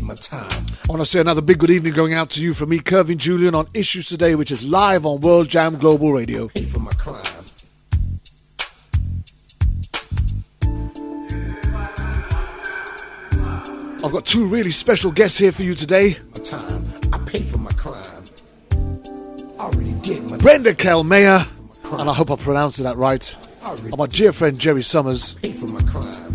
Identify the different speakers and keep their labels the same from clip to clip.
Speaker 1: my time.
Speaker 2: I want to say another big good evening going out to you from me, Kervin, Julien, on Issues Today, which is live on World Jam Global Radio.
Speaker 1: Pay for my crime.
Speaker 2: I've got two really special guests here for you today.
Speaker 1: My time. I paid for my crime. I already did my
Speaker 2: Brenda Kalmeyer, and I hope I pronounced that right. And my dear friend Jerry Summers.
Speaker 1: Paid for my crime.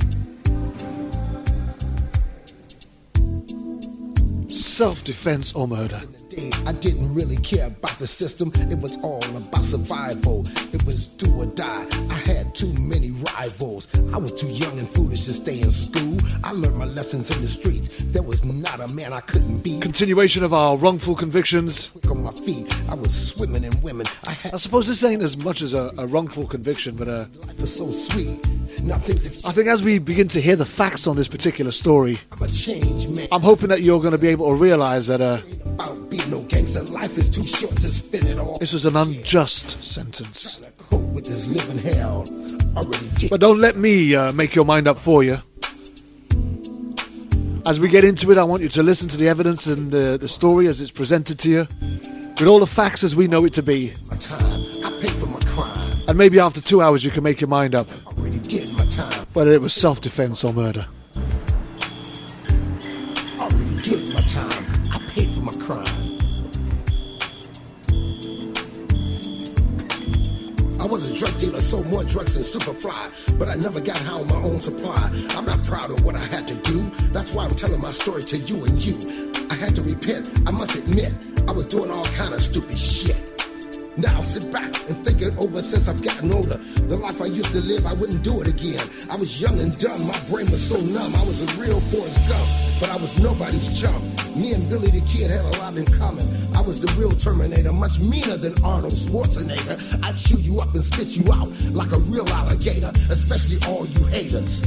Speaker 2: Self-defense or murder.
Speaker 1: I didn't really care about the system. It was all about survival. It was do or die. I had too many rivals. I was too young and foolish to stay in school. I learned my lessons in the street. There was not a man I couldn't be.
Speaker 2: Continuation of our wrongful convictions.
Speaker 1: Quick on my feet, I was swimming in women. I
Speaker 2: suppose this ain't as much as a wrongful conviction, but
Speaker 1: life is so sweet.
Speaker 2: I think as we begin to hear the facts on this particular story,
Speaker 1: I'm a changed man.
Speaker 2: I'm hoping that you're going to be able to realize that
Speaker 1: about being no gangster, life is too short to spin it all.
Speaker 2: This was an unjust sentence.
Speaker 1: With this living hell, already did.
Speaker 2: But don't let me make your mind up for you. As we get into it, I want you to listen to the evidence and the story as it's presented to you, with all the facts as we know it to be.
Speaker 1: My time, I paid for my crime.
Speaker 2: And maybe after 2 hours you can make your mind up
Speaker 1: already did my time.
Speaker 2: Whether it was self-defense or murder.
Speaker 1: Already did my time. I paid for my crime. I was a drug dealer, sold more drugs than Superfly, but I never got high on my own supply. I'm not proud of what I had to do. That's why I'm telling my story to you and you. I had to repent. I must admit, I was doing all kind of stupid shit. Now sit back and think it over since I've gotten older. The life I used to live, I wouldn't do it again. I was young and dumb, my brain was so numb. I was a real Forrest Gump, but I was nobody's chump. Me and Billy the Kid had a lot in common. I was the real Terminator, much meaner than Arnold Schwarzenegger. I'd chew you up and spit you out like a real alligator, especially all you haters.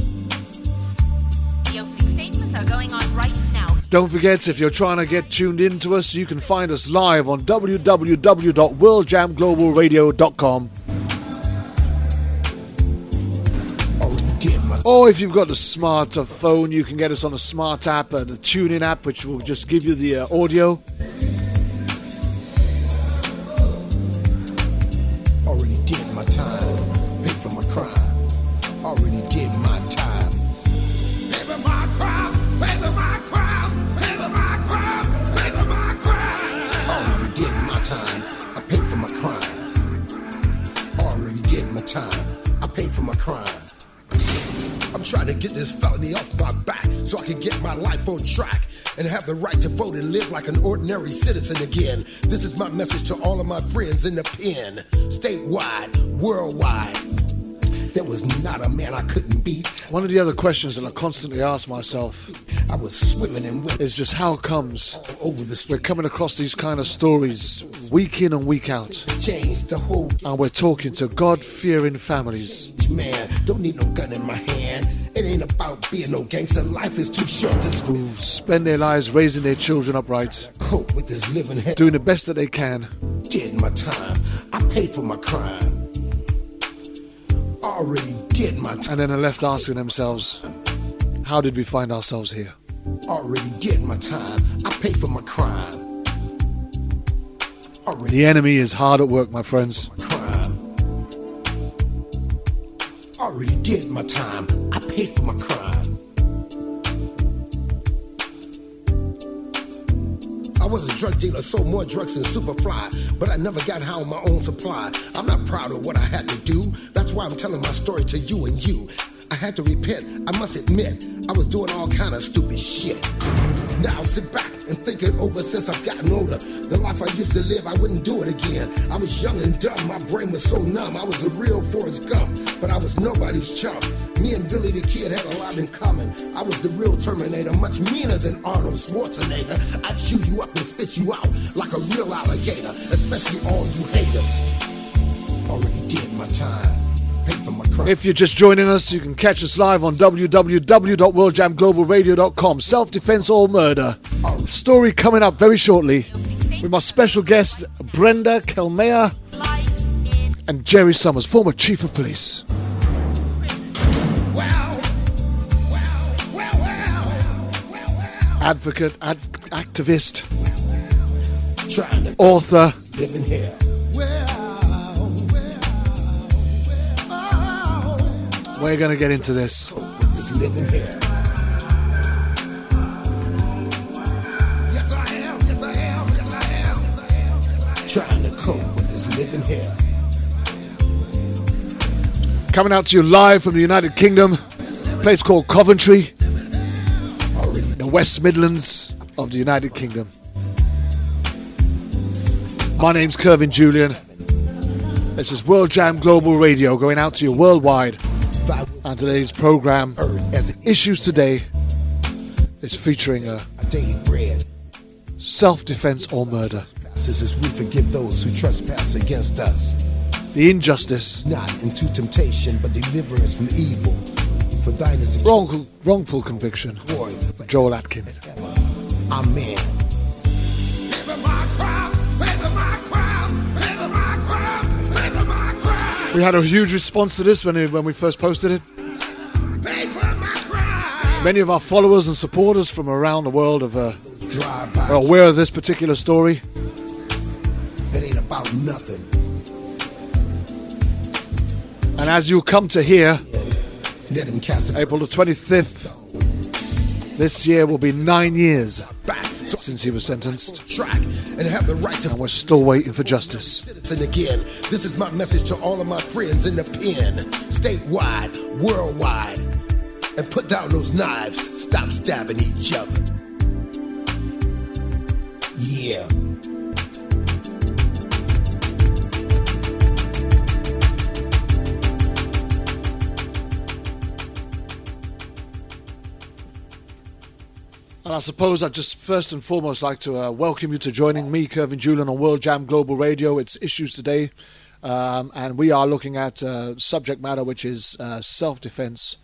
Speaker 3: The opening statements are going on right now.
Speaker 2: Don't forget, if you're trying to get tuned in to us, you can find us live on www.worldjamglobalradio.com. Or if you've got the smartphone, you can get us on the smart app, the TuneIn app, which will just give you the audio.
Speaker 1: Already did my time, paid for my crime. Already did my time. Pay for my crime, pay for my crime, pay for my crime, pay for my crime. Already did my time, I paid for my crime. Already did my time, I paid for my crime. I'm trying to get this felony off my back so I can get my life on track and have the right to vote and live like an ordinary citizen again. This is my message to all of my friends in the pen, statewide, worldwide. There was not a man I couldn't beat.
Speaker 2: One of the other questions that I constantly ask myself
Speaker 1: I was swimming in women.
Speaker 2: Is just how comes
Speaker 1: over the
Speaker 2: we're coming across these kind of stories week in and week out,
Speaker 1: changed the whole
Speaker 2: and we're talking to God-fearing families.
Speaker 1: Man, don't need no gun in my hand. It ain't about being no gangster. Life is too short to
Speaker 2: who spend their lives raising their children upright,
Speaker 1: cope with this living hell,
Speaker 2: doing the best that they can.
Speaker 1: Did my time. I paid for my crime. Already did my time.
Speaker 2: And then they're left asking themselves, how did we find ourselves here?
Speaker 1: Already did my time. I paid for my crime.
Speaker 2: The enemy is hard at work, my friends.
Speaker 1: Already did my time. I paid for my crime. I was a drug dealer, sold more drugs than Superfly, but I never got high on my own supply. I'm not proud of what I had to do. That's why I'm telling my story to you and you. I had to repent. I must admit, I was doing all kind of stupid shit. Now sit back and think it over since I've gotten older. The life I used to live, I wouldn't do it again. I was young and dumb, my brain was so numb. I was a real Forrest Gump, but I was nobody's chump. Me and Billy the Kid had a lot in common. I was the real Terminator, much meaner than Arnold Schwarzenegger. I'd chew you up and spit you out like a real alligator, especially all you haters. Already did my time.
Speaker 2: If you're just joining us, you can catch us live on www.worldjamglobalradio.com. Self-defense or murder. Story coming up very shortly with my special guests Brenda Kalmeyer and Jerry Summers, former chief of police. advocate, activist, author. We're going to get into this.
Speaker 1: Trying to cope with this living here.
Speaker 2: Coming out to you live from the United Kingdom, a place called Coventry, the West Midlands of the United Kingdom. My name's Kervin Julien. This is World Jam Global Radio going out to you worldwide. And today's program, Issues Today, is featuring a self-defense or murder.
Speaker 1: As we forgive those who trespass against us.
Speaker 2: The injustice.
Speaker 1: Not into temptation, but deliver us from evil. For thine is the
Speaker 2: wrongful conviction of Joel Atkins.
Speaker 1: Amen.
Speaker 2: We had a huge response to this when we first posted it. Many of our followers and supporters from around the world are aware of this particular story.
Speaker 1: It ain't about nothing.
Speaker 2: And as you come to hear,
Speaker 1: let him cast
Speaker 2: April the 25th, this year will be 9 years since he was sentenced.
Speaker 1: And have the right to.
Speaker 2: And we're still waiting for justice.
Speaker 1: And again, this is my message to all of my friends in the pen, statewide, worldwide, and put down those knives. Stop stabbing each other. Yeah.
Speaker 2: And I suppose I'd just first and foremost like to welcome you to joining me, Kervin Julien, on World Jam Global Radio. It's Issues Today, and we are looking at subject matter which is self-defense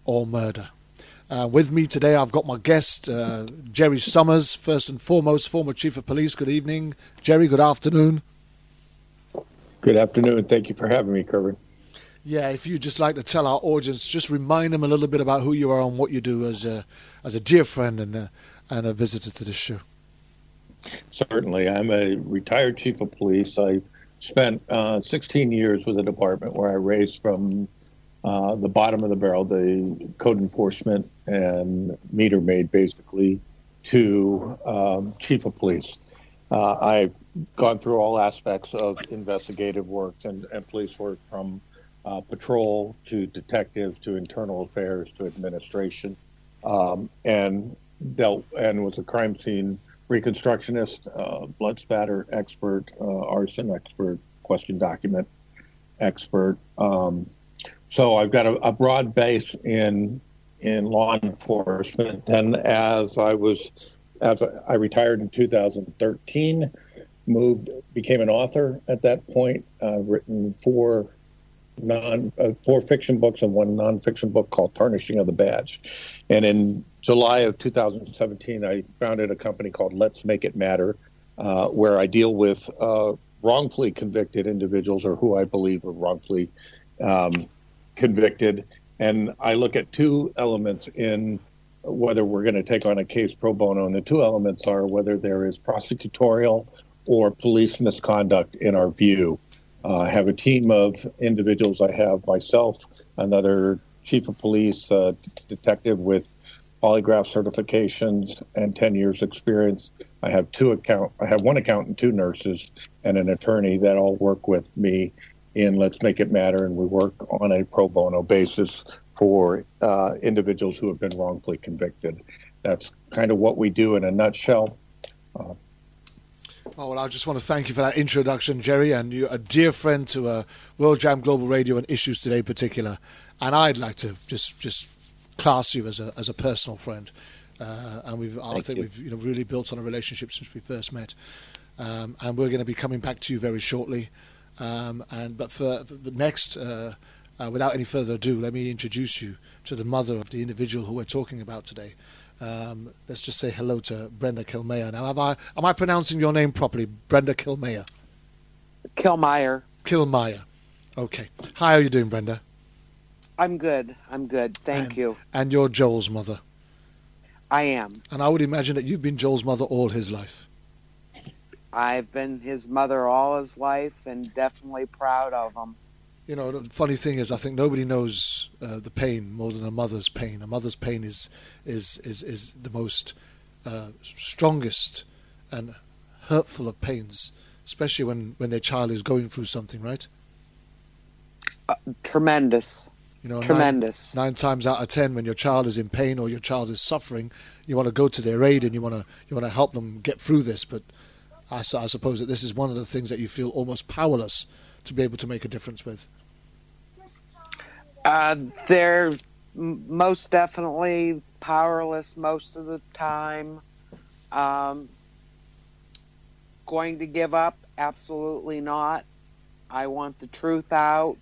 Speaker 2: or murder. With me today, I've got my guest, Jerry Summers, first and foremost, former Chief of Police. Good evening. Jerry, good afternoon.
Speaker 4: Good afternoon. Thank you for having me, Kervin.
Speaker 2: Yeah, if you'd just like to tell our audience, just remind them a little bit about who you are and what you do as a dear friend and a visitor to this show.
Speaker 4: Certainly. I'm a retired chief of police. I spent 16 years with the department where I raised from the bottom of the barrel, the code enforcement and meter maid, basically, to chief of police. I've gone through all aspects of investigative work and police work, from patrol to detectives to internal affairs to administration, and was a crime scene reconstructionist, blood spatter expert, arson expert, question document expert. So I've got a broad base in law enforcement. Then as I retired in 2013, became an author at that point. I've written four fiction books and one nonfiction book called Tarnishing of the Badge. And in July of 2017, I founded a company called Let's Make It Matter, where I deal with wrongfully convicted individuals, or who I believe are wrongfully convicted. And I look at two elements in whether we're going to take on a case pro bono. And the two elements are whether there is prosecutorial or police misconduct in our view. I have a team of individuals. I have myself, another chief of police, detective with polygraph certifications and 10 years experience. I have one accountant, two nurses, and an attorney that all work with me in Let's Make It Matter, and we work on a pro bono basis for individuals who have been wrongfully convicted. That's kind of what we do in a nutshell.
Speaker 2: Well, I just want to thank you for that introduction, Jerry, and you're a dear friend to World Jam Global Radio and Issues Today in particular. And I'd like to just class you as a personal friend. And I think we've really built on a relationship since we first met. And we're going to be coming back to you very shortly. But for next, without any further ado, let me introduce you to the mother of the individual who we're talking about today. Let's just say hello to Brenda Kilmeyer. Now, am I pronouncing your name properly? Brenda Kilmeyer.
Speaker 5: Kilmeyer.
Speaker 2: Kilmeyer. Okay. How are you doing, Brenda?
Speaker 5: I'm good. Thank you.
Speaker 2: And you're Joel's mother.
Speaker 5: I am.
Speaker 2: And I would imagine that you've been Joel's mother all his life.
Speaker 5: I've been his mother all his life and definitely proud of him.
Speaker 2: You know, the funny thing is, I think nobody knows the pain more than a mother's pain. A mother's pain is the most strongest and hurtful of pains, especially when their child is going through something, right?
Speaker 5: Tremendous.
Speaker 2: You know,
Speaker 5: Tremendous.
Speaker 2: Nine times out of 10, when your child is in pain or your child is suffering, you want to go to their aid and you want to help them get through this. But I suppose that this is one of the things that you feel almost powerless to be able to make a difference with.
Speaker 5: They're most definitely powerless most of the time. Going to give up? Absolutely not. I want the truth out.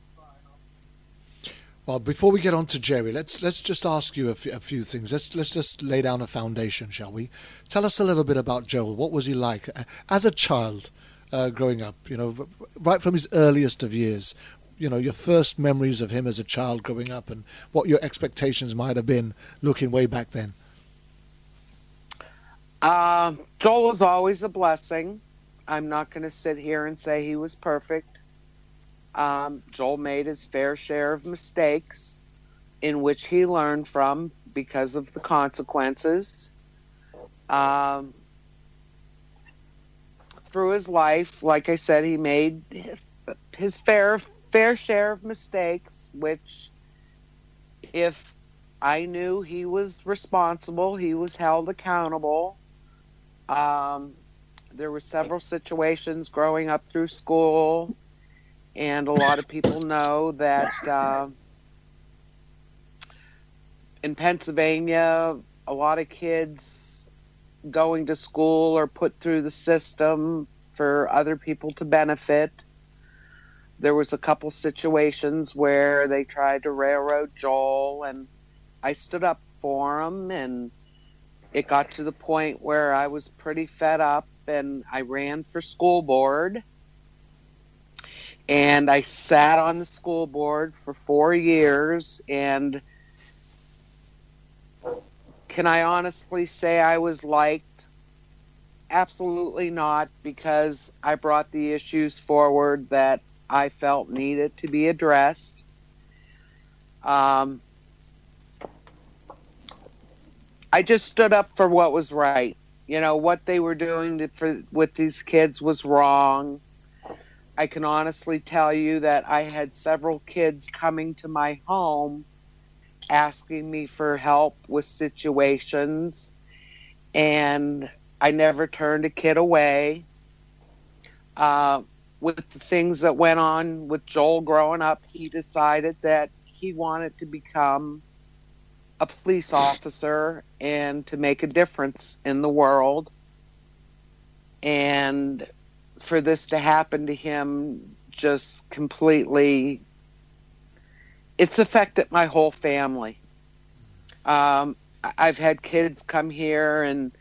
Speaker 2: Well, before we get on to Jerry, let's just ask you a few things. Let's just lay down a foundation, shall we? Tell us a little bit about Joel. What was he like as a child growing up? You know, right from his earliest of years. You know, your first memories of him as a child growing up, and what your expectations might have been looking way back then.
Speaker 5: Joel was always a blessing. I'm not going to sit here and say he was perfect. Joel made his fair share of mistakes in which he learned from because of the consequences. Through his life, like I said, he made his fair share of mistakes, which if I knew he was responsible, he was held accountable. There were several situations growing up through school, and a lot of people know that in Pennsylvania, a lot of kids going to school are put through the system for other people to benefit. There was a couple situations where they tried to railroad Joel, and I stood up for him, and it got to the point where I was pretty fed up, and I ran for school board. And I sat on the school board for 4 years, and can I honestly say I was liked? Absolutely not, because I brought the issues forward that I felt needed to be addressed. I just stood up for what was right. You know, what they were doing with these kids was wrong. I can honestly tell you that I had several kids coming to my home asking me for help with situations, and I never turned a kid away. With the things that went on with Joel growing up, he decided that he wanted to become a police officer and to make a difference in the world. And for this to happen to him just completely, it's affected my whole family. I've had kids come here and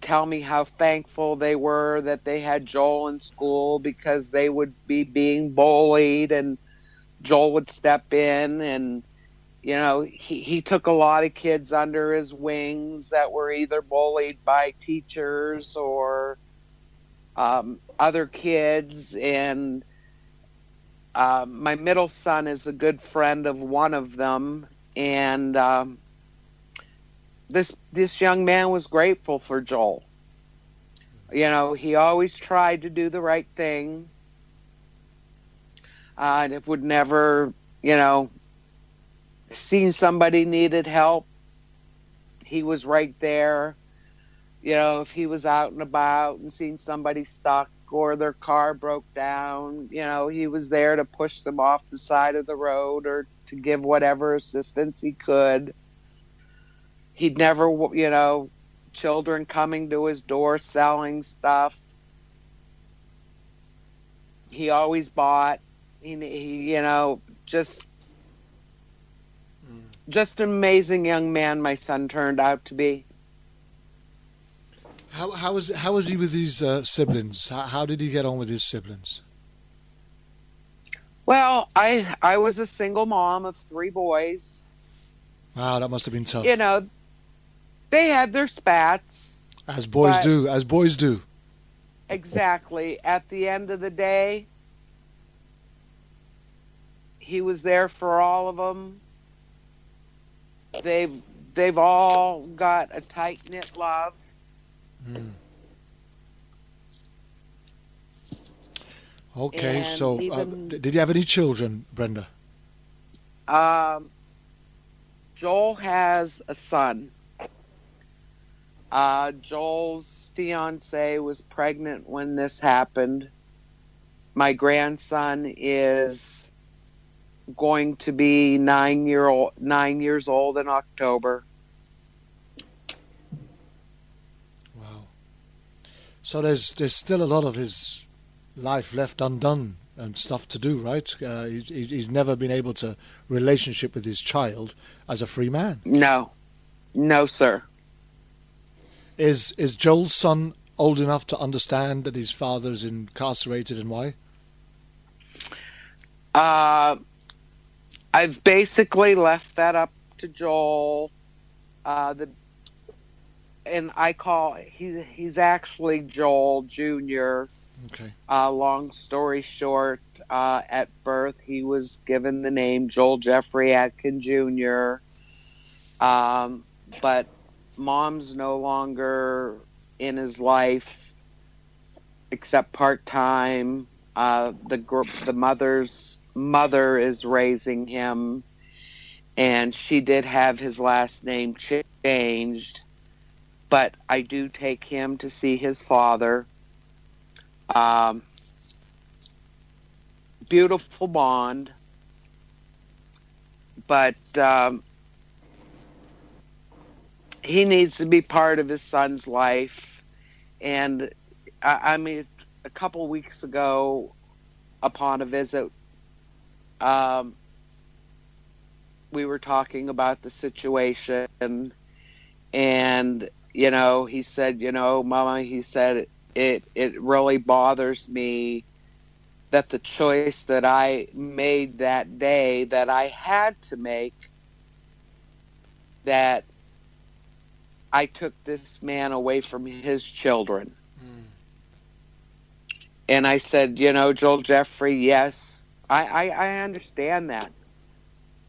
Speaker 5: tell me how thankful they were that they had Joel in school, because they would be being bullied and Joel would step in, and you know, he took a lot of kids under his wings that were either bullied by teachers or other kids. And my middle son is a good friend of one of them, and this young man was grateful for Joel. You know, he always tried to do the right thing, and it would never, you know, seen somebody needed help, he was right there. You know, if he was out and about and seen somebody stuck or their car broke down, you know, he was there to push them off the side of the road or to give whatever assistance he could. He'd never, you know, children coming to his door selling stuff, he always bought. He you know, just an amazing young man my son turned out to be.
Speaker 2: How was he with his siblings? How did he get on with his siblings?
Speaker 5: Well, I was a single mom of 3 boys.
Speaker 2: Wow, that must have been tough.
Speaker 5: You know, They had their spats,
Speaker 2: As boys
Speaker 5: but
Speaker 2: do, as boys do.
Speaker 5: exactly at the end of the day, he was there for all of them. They've all got a tight knit love.
Speaker 2: Okay,
Speaker 5: And
Speaker 2: so
Speaker 5: even
Speaker 2: did you have any children, Brenda?
Speaker 5: Joel has a son. Joel's fiance was pregnant when this happened. My grandson is going to be 9 years old in October.
Speaker 2: Wow. So there's still a lot of his life left undone and stuff to do, right? He's never been able to relationship with his child as a free man.
Speaker 5: No, no, sir.
Speaker 2: Is Joel's son old enough to understand that his father's incarcerated and why?
Speaker 5: I've basically left that up to Joel. And he's actually Joel Jr.
Speaker 2: Okay.
Speaker 5: Long story short, at birth he was given the name Joel Jeffrey Atkin Jr. But mom's no longer in his life except part time. The mother's mother is raising him, and she did have his last name changed. But I do take him to see his father. Beautiful bond, but he needs to be part of his son's life. And I mean, a couple weeks ago, upon a visit, we were talking about the situation, and he said, Mama, he said, it really bothers me that the choice that I made that day, that I had to make, that I took this man away from his children. And I said, Joel Jeffrey, yes, I understand that.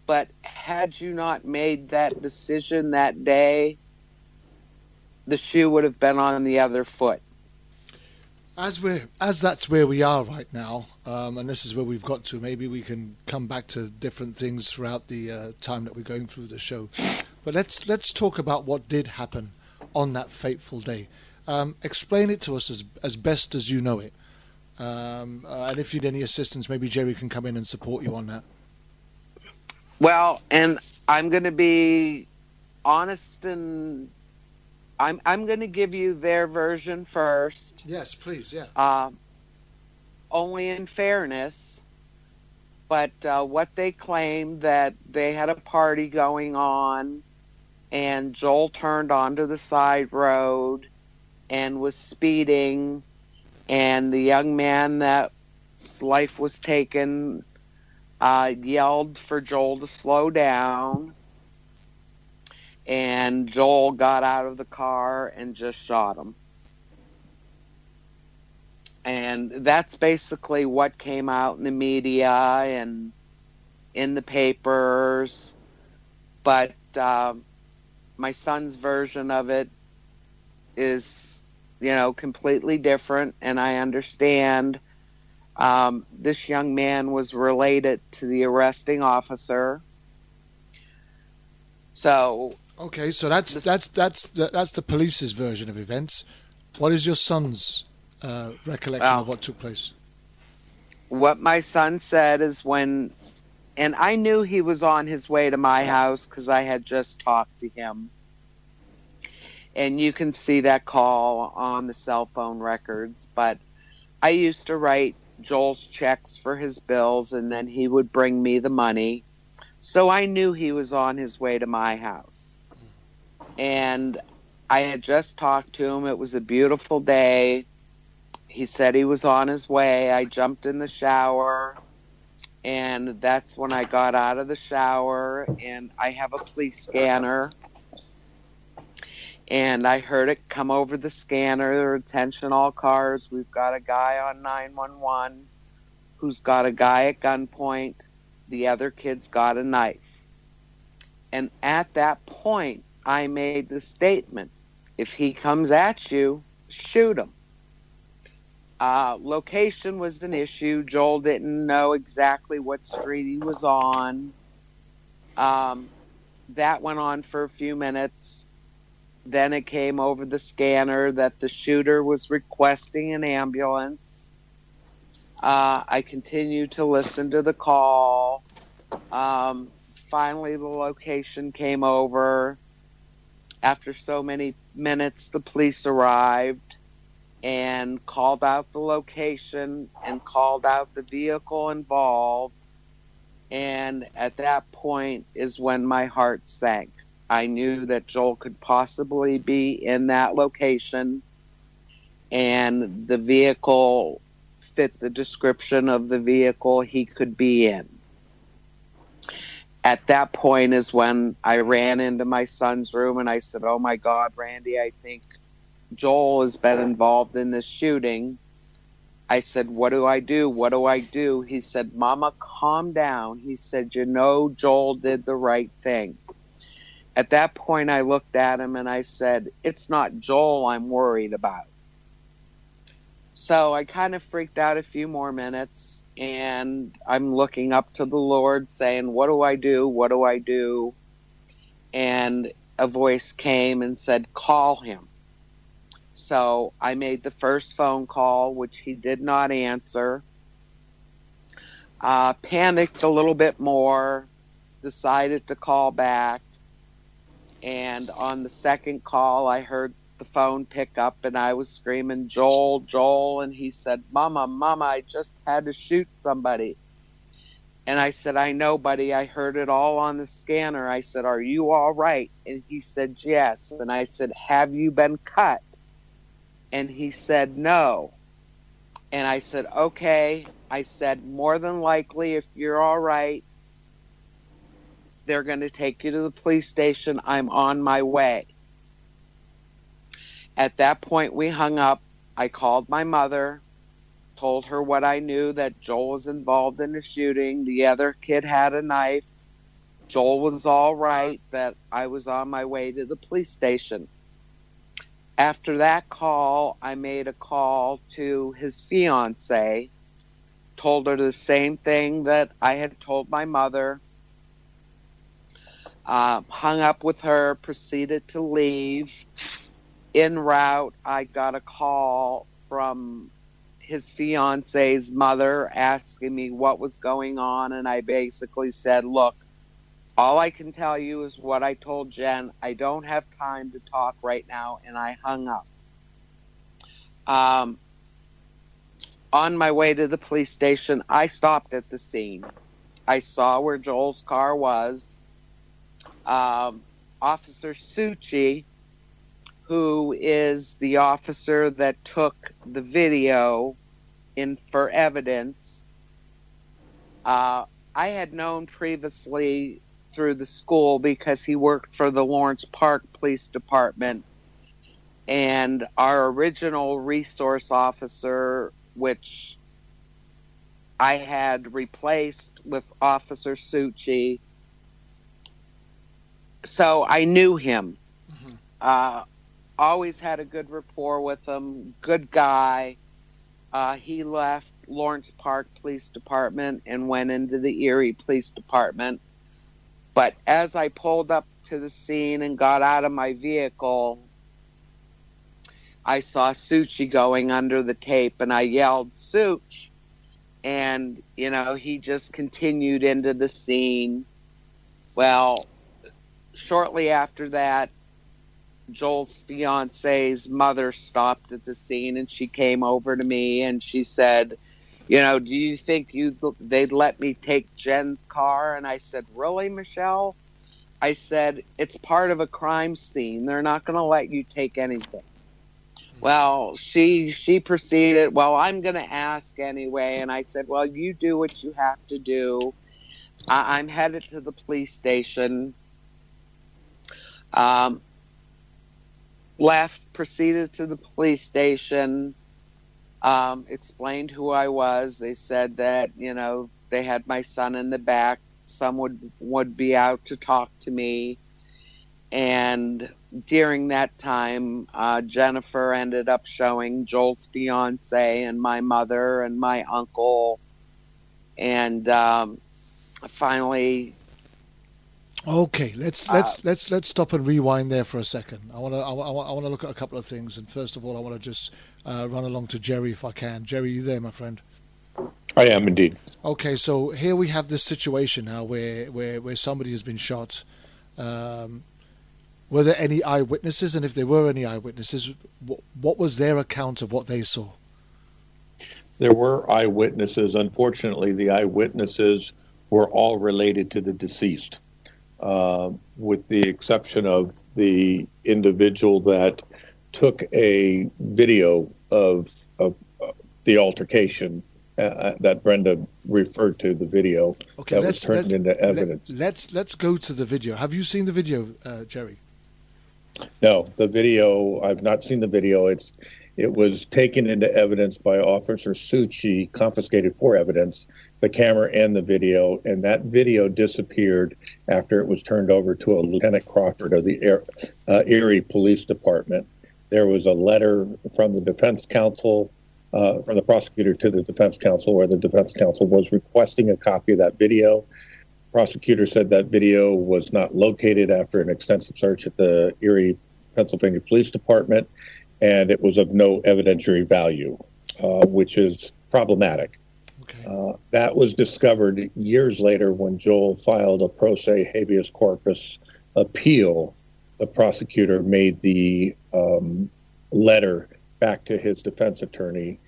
Speaker 5: But had you not made that decision that day, the shoe would have been on the other foot.
Speaker 2: As that's where we are right now, and this is where we've got to. Maybe we can come back to different things throughout the time that we're going through the show. But let's talk about what did happen on that fateful day. Explain it to us as best as you know it. And if you need any assistance, maybe Jerry can come in and support you on that.
Speaker 5: Well, and I'm going to be honest, and I'm going to give you their version first.
Speaker 2: Yes, please, yeah.
Speaker 5: Only in fairness, but what they claimed, that they had a party going on, and Joel turned onto the side road and was speeding, and the young man that's life was taken yelled for Joel to slow down, and Joel got out of the car and just shot him. And that's basically what came out in the media and in the papers. But my son's version of it is, completely different, and I understand. This young man was related to the arresting officer. So
Speaker 2: okay, so that's the police's version of events. What is your son's recollection of what took place?
Speaker 5: What my son said is and I knew he was on his way to my house because I had just talked to him. And you can see that call on the cell phone records. But I used to write Joel's checks for his bills, and then he would bring me the money. So I knew he was on his way to my house. And I had just talked to him. It was a beautiful day. He said he was on his way. I jumped in the shower, and that's when I got out of the shower, and I have a police scanner. And I heard it come over the scanner. Attention all cars. We've got a guy on 911 who's got a guy at gunpoint. The other kid's got a knife. And at that point, I made the statement, if he comes at you, shoot him. Location was an issue. Joel didn't know exactly what street he was on. That went on for a few minutes. Then it came over the scanner that the shooter was requesting an ambulance. I continued to listen to the call. Finally, the location came over. After so many minutes, the police arrived and called out the location and called out the vehicle involved. And at that point is when my heart sank. I knew that Joel could possibly be in that location, and the vehicle fit the description of the vehicle he could be in. At that point is when I ran into my son's room and I said, "Oh my God, Randy, I think Joel has been involved in this shooting." I said, "What do I do? What do I do?" He said, "Mama, calm down." He said, Joel did the right thing." At that point, I looked at him and I said, "It's not Joel I'm worried about." So I kind of freaked out a few more minutes, and I'm looking up to the Lord saying, "What do I do? What do I do?" And a voice came and said, "Call him." So I made the first phone call, which he did not answer. Panicked a little bit more, decided to call back. And on the second call, I heard the phone pick up and I was screaming, "Joel, Joel." And he said, Mama, I just had to shoot somebody." And I said, "I know, buddy. I heard it all on the scanner." I said, "Are you all right?" And he said, "Yes." And I said, "Have you been cut?" And he said, "No." And I said, "Okay." I said, "More than likely, if you're all right, they're going to take you to the police station. I'm on my way." At that point, we hung up. I called my mother, told her what I knew, that Joel was involved in the shooting. The other kid had a knife. Joel was all right, that I was on my way to the police station. After that call, I made a call to his fiance, told her the same thing that I had told my mother, hung up with her, proceeded to leave. En route, I got a call from his fiance's mother asking me what was going on, and I basically said, "Look, all I can tell you is what I told Jen. I don't have time to talk right now," and I hung up. On my way to the police station, I stopped at the scene. I saw where Joel's car was. Officer Suchi, who is the officer that took the video in for evidence, I had known previously through the school because he worked for the Lawrence Park Police Department, and our original resource officer, which I had replaced with Officer Suchi, so I knew him. Always had a good rapport with him, good guy. He left Lawrence Park Police Department and went into the Erie Police Department. But as I pulled up to the scene and got out of my vehicle, I saw Suchi going under the tape, and I yelled, "Such!" And, he just continued into the scene. Well, shortly after that, Joel's fiance's mother stopped at the scene, and she came over to me and she said, "Do you think they'd let me take Jen's car?" And I said, "Really, Michelle?" I said, "It's part of a crime scene. They're not going to let you take anything." Well, she proceeded, "Well, I'm going to ask anyway." And I said, "Well, you do what you have to do. I'm headed to the police station." left, proceeded to the police station, explained who I was. They said that, they had my son in the back. Someone would be out to talk to me. And during that time, Jennifer ended up showing Joel's fiance and my mother and my uncle. And finally,
Speaker 2: Okay, let's stop and rewind there for a second. I want to look at a couple of things, and first of all, I want to just run along to Jerry if I can. Jerry, you there, my friend?
Speaker 4: I am indeed.
Speaker 2: Okay, so here we have this situation now where somebody has been shot. Were there any eyewitnesses, and if there were any eyewitnesses, what was their account of what they saw?
Speaker 4: There were eyewitnesses. Unfortunately, the eyewitnesses were all related to the deceased. With the exception of the individual that took a video of the altercation that Brenda referred to, the video that was turned into evidence.
Speaker 2: Let's go to the video. Have you seen the video, Jerry?
Speaker 4: No, the video, I've not seen the video. It was taken into evidence by Officer Suchi, confiscated for evidence, the camera and the video, and that video disappeared after it was turned over to a Lieutenant Crawford of the Erie Police Department. There was a letter from the defense counsel, from the prosecutor to the defense counsel, where the defense counsel was requesting a copy of that video. Prosecutor said that video was not located after an extensive search at the Erie, Pennsylvania Police Department, and it was of no evidentiary value, which is problematic.
Speaker 2: Okay.
Speaker 4: That was discovered years later when Joel filed a pro se habeas corpus appeal. The prosecutor made the letter back to his defense attorney,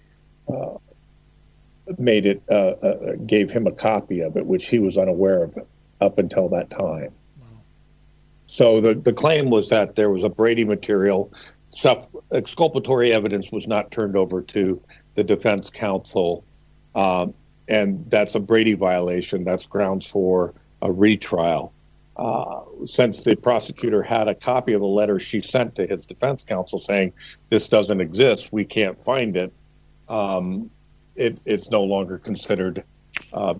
Speaker 4: gave him a copy of it, which he was unaware of up until that time. Wow. So the claim was that there was a Brady material. Exculpatory evidence was not turned over to the defense counsel, and that's a Brady violation. That's grounds for a retrial. Since the prosecutor had a copy of a letter she sent to his defense counsel saying this doesn't exist, we can't find it, it's no longer considered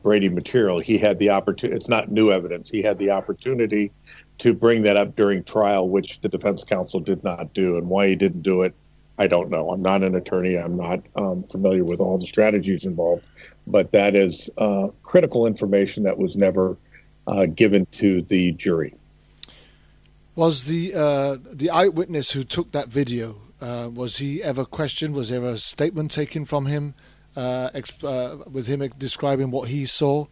Speaker 4: Brady material. He had the opportunity. It's not new evidence. He had the opportunity to bring that up during trial, which the defense counsel did not do. And why he didn't do it, I don't know. I'm not an attorney. I'm not familiar with all the strategies involved. But that is critical information that was never given to the jury.
Speaker 2: Was the eyewitness who took that video, was he ever questioned? Was there a statement taken from him with him describing what he saw?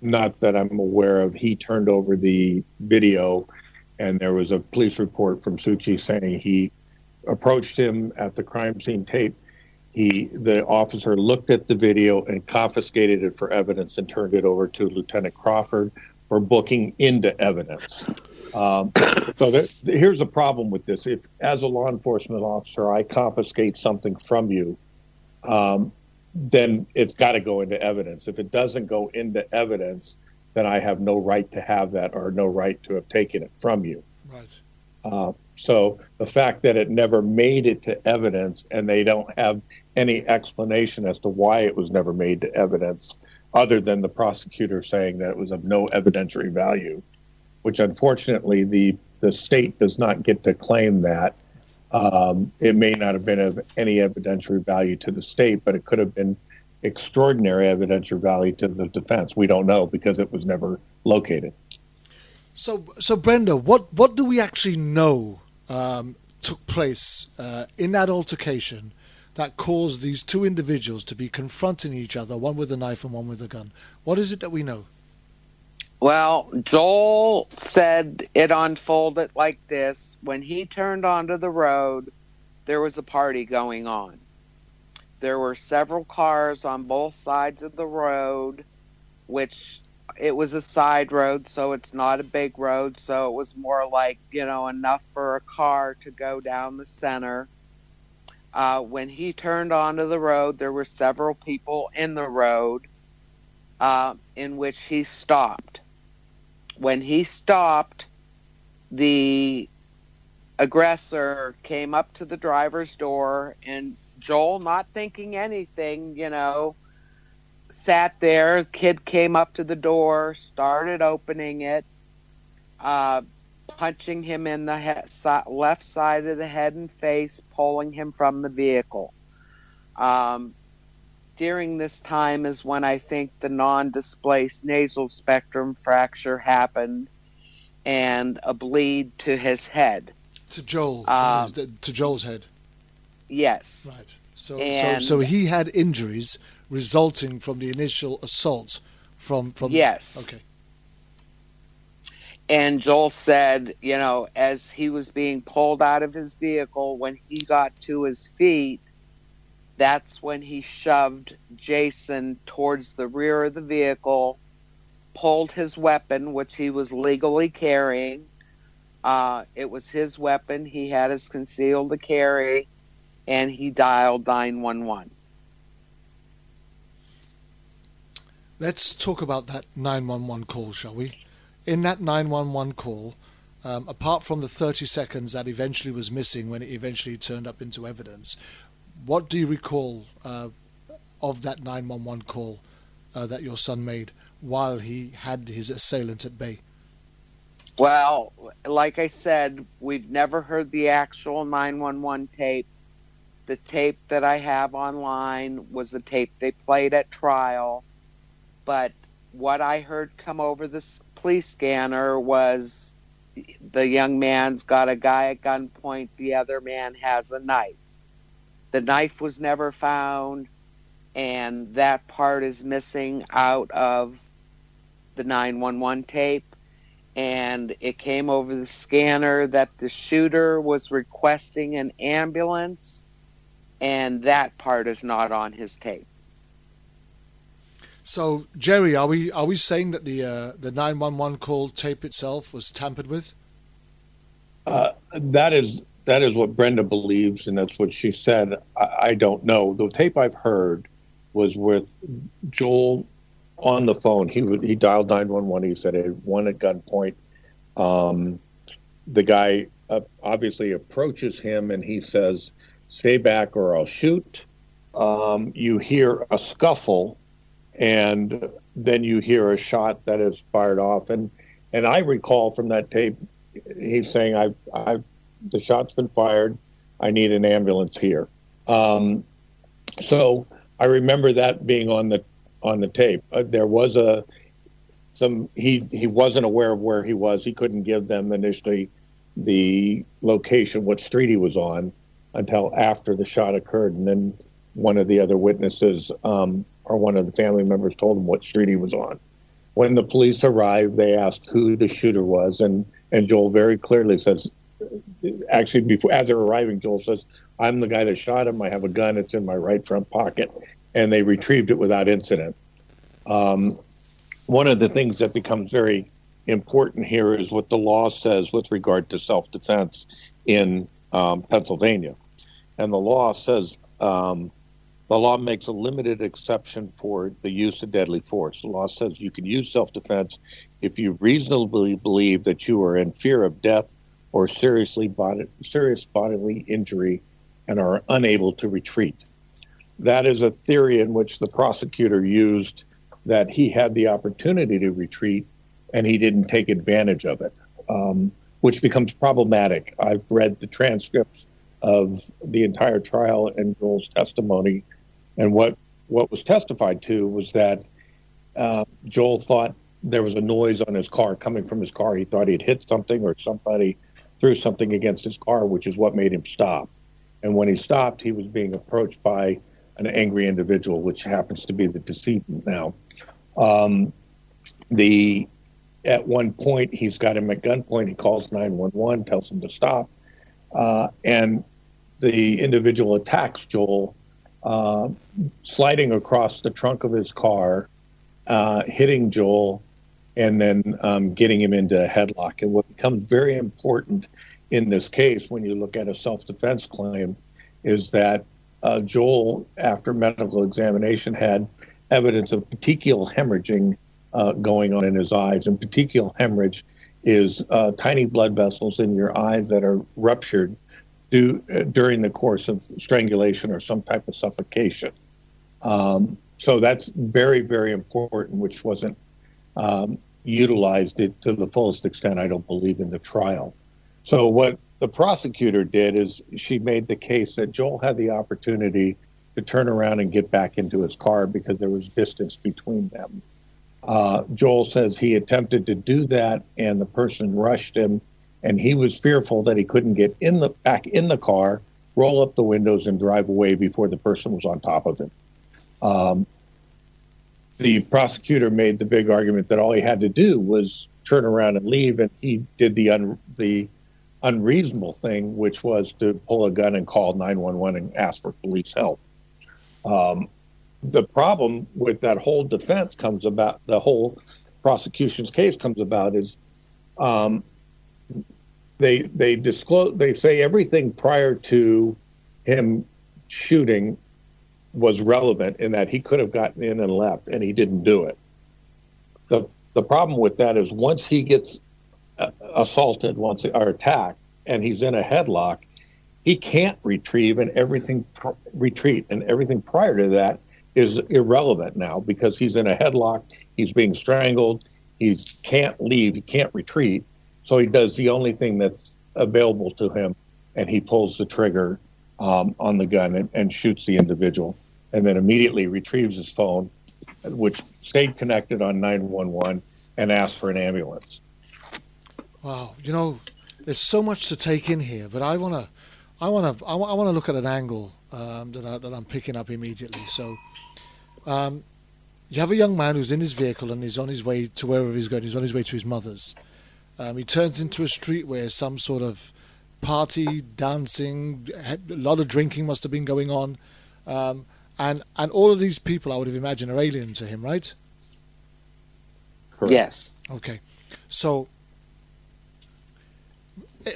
Speaker 4: Not that I'm aware of. He turned over the video, and there was a police report from Suchi saying he approached him at the crime scene tape. The officer looked at the video and confiscated it for evidence and turned it over to Lieutenant Crawford for booking into evidence. Here's a problem with this. If, as a law enforcement officer, I confiscate something from you, then it's got to go into evidence. If it doesn't go into evidence, then I have no right to have that or no right to have taken it from you.
Speaker 2: Right.
Speaker 4: So the fact that it never made it to evidence and they don't have any explanation as to why it was never made to evidence, other than the prosecutor saying that it was of no evidentiary value, which unfortunately the state does not get to claim that. It may not have been of any evidentiary value to the state, but it could have been extraordinary evidentiary value to the defense. We don't know because it was never located.
Speaker 2: So Brenda, what do we actually know took place in that altercation that caused these two individuals to be confronting each other, one with a knife and one with a gun? What is it that we know?
Speaker 5: Well, Joel said it unfolded like this. When he turned onto the road, there was a party going on. There were several cars on both sides of the road, which it was a side road, so it's not a big road. So it was more like, enough for a car to go down the center. When he turned onto the road, there were several people in the road, in which he stopped. When he stopped, the aggressor came up to the driver's door, and Joel, not thinking anything, sat there. Kid came up to the door, started opening it, punching him in the left side of the head and face, pulling him from the vehicle. During this time is when I think the non-displaced nasal spectrum fracture happened and a bleed to his head.
Speaker 2: To Joel, to Joel's head.
Speaker 5: Yes.
Speaker 2: Right. So he had injuries resulting from the initial assault from
Speaker 5: Yes.
Speaker 2: Okay.
Speaker 5: And Joel said, as he was being pulled out of his vehicle, when he got to his feet, that's when he shoved Jason towards the rear of the vehicle, pulled his weapon, which he was legally carrying. It was his weapon. He had his concealed to carry, and he dialed 911.
Speaker 2: Let's talk about that 911 call, shall we? In that 911 call, apart from the 30 seconds that eventually was missing when it eventually turned up into evidence, what do you recall of that 911 call that your son made while he had his assailant at bay?
Speaker 5: Well, like I said, we've never heard the actual 911 tape. The tape that I have online was the tape they played at trial. But what I heard come over the police scanner was the young man's got a guy at gunpoint, the other man has a knife. The knife was never found, and that part is missing out of the 911 tape. And it came over the scanner that the shooter was requesting an ambulance, and that part is not on his tape.
Speaker 2: So, Jerry, are we saying that the 911 call tape itself was tampered with?
Speaker 4: That is what Brenda believes, and that's what she said. I don't know. The tape I've heard was with Joel on the phone. He dialed 911. He said it one at gunpoint. The guy obviously approaches him, and he says, "Stay back, or I'll shoot." You hear a scuffle, and then you hear a shot that is fired off. And I recall from that tape, he's saying, the shot's been fired. I need an ambulance here. So I remember that being on the tape. There was he wasn't aware of where he was. He couldn't give them initially the location, what street he was on, until after the shot occurred. And then one of the other witnesses, or one of the family members, told him what street he was on. When the police arrived, they asked who the shooter was, and Joel very clearly says, actually, as they're arriving, Joel says, "I'm the guy that shot him. I have a gun. It's in my right front pocket." And they retrieved it without incident. One of the things that becomes very important here is what the law says with regard to self-defense in Pennsylvania. And the law says, the law makes a limited exception for the use of deadly force. The law says you can use self-defense if you reasonably believe that you are in fear of death or serious bodily injury and are unable to retreat. That is a theory in which the prosecutor used that he had the opportunity to retreat and he didn't take advantage of it, which becomes problematic. I've read the transcripts of the entire trial and Joel's testimony, and what was testified to was that Joel thought there was a noise on his car coming from his car. He thought he'd hit something or somebody threw something against his car, which is what made him stop. And when he stopped, he was being approached by an angry individual, which happens to be the decedent now. At one point, he's got him at gunpoint. He calls 911, tells him to stop. And the individual attacks Joel, sliding across the trunk of his car, hitting Joel, and then getting him into a headlock. And what becomes very important in this case, when you look at a self-defense claim, is that Joel, after medical examination, had evidence of petechial hemorrhaging going on in his eyes. And petechial hemorrhage is tiny blood vessels in your eyes that are ruptured during the course of strangulation or some type of suffocation. So that's very, very important, which wasn't utilized to the fullest extent, I don't believe, in the trial. So what the prosecutor did is she made the case that Joel had the opportunity to turn around and get back into his car because there was distance between them. Joel says he attempted to do that and the person rushed him, and he was fearful that he couldn't get back in the car, roll up the windows, and drive away before the person was on top of him. The prosecutor made the big argument that all he had to do was turn around and leave, and he did the unreasonable thing, which was to pull a gun and call 911 and ask for police help. The problem with that whole defense the whole prosecution's case comes about is they say everything prior to him shooting was relevant in that he could have gotten in and left, and he didn't do it. The problem with that is once he gets assaulted, or attacked, and he's in a headlock, he can't retreat, and everything prior to that is irrelevant now because he's in a headlock, he's being strangled, he can't leave, he can't retreat, so he does the only thing that's available to him, and he pulls the trigger on the gun and shoots the individual, and then immediately retrieves his phone, which stayed connected on 911, and asked for an ambulance.
Speaker 2: Wow, there's so much to take in here, but I want to look at an angle that I'm picking up immediately. So, you have a young man who's in his vehicle and he's on his way to wherever he's going. He's on his way to his mother's. He turns into a street where some sort of party, dancing, a lot of drinking must have been going on, and all of these people, I would have imagined, are alien to him, right?
Speaker 4: Correct.
Speaker 5: Yes.
Speaker 2: Okay, so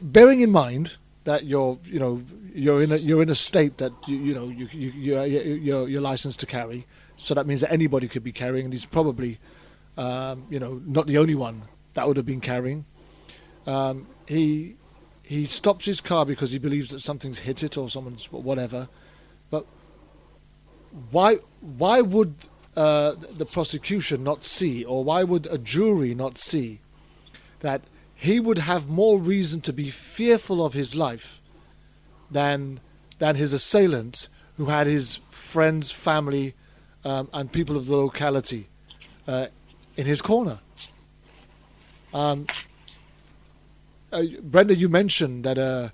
Speaker 2: bearing in mind that you're in a state that you're licensed to carry, so that means that anybody could be carrying, and he's probably not the only one that would have been carrying. He stops his car because he believes that something's hit it or someone's whatever. But why would the prosecution not see, or why would a jury not see that he would have more reason to be fearful of his life than his assailant, who had his friends, family, and people of the locality in his corner? Brenda, you mentioned that.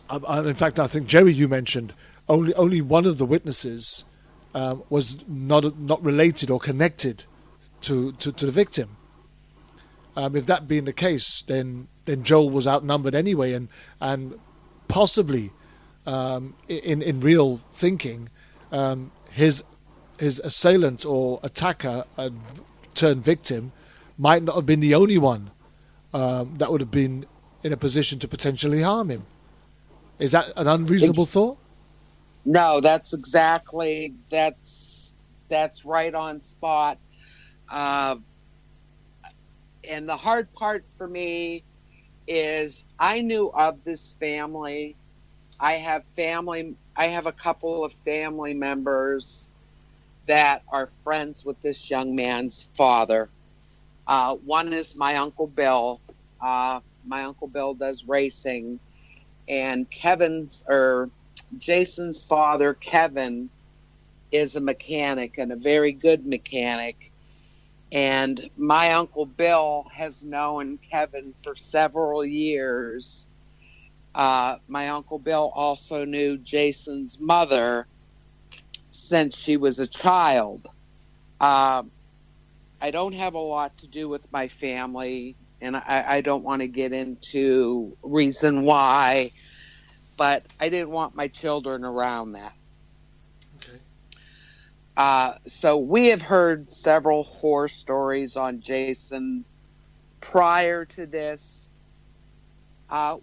Speaker 2: In fact, I think Jerry, you mentioned only one of the witnesses was not related or connected to the victim. If that being the case, then Joel was outnumbered anyway, and possibly in real thinking, his assailant or attacker turned victim might not have been the only one that would have been in a position to potentially harm him. Is that an unreasonable thought?
Speaker 5: No, that's right on spot. And the hard part for me is I knew of this family. I have a couple of family members that are friends with this young man's father. One is my Uncle Bill. My Uncle Bill does racing, and Jason's father, Kevin, is a mechanic and a very good mechanic. And my Uncle Bill has known Kevin for several years. My Uncle Bill also knew Jason's mother since she was a child. I don't have a lot to do with my family, and I don't want to get into reason why, but I didn't want my children around that. So we have heard several horror stories on Jason prior to this.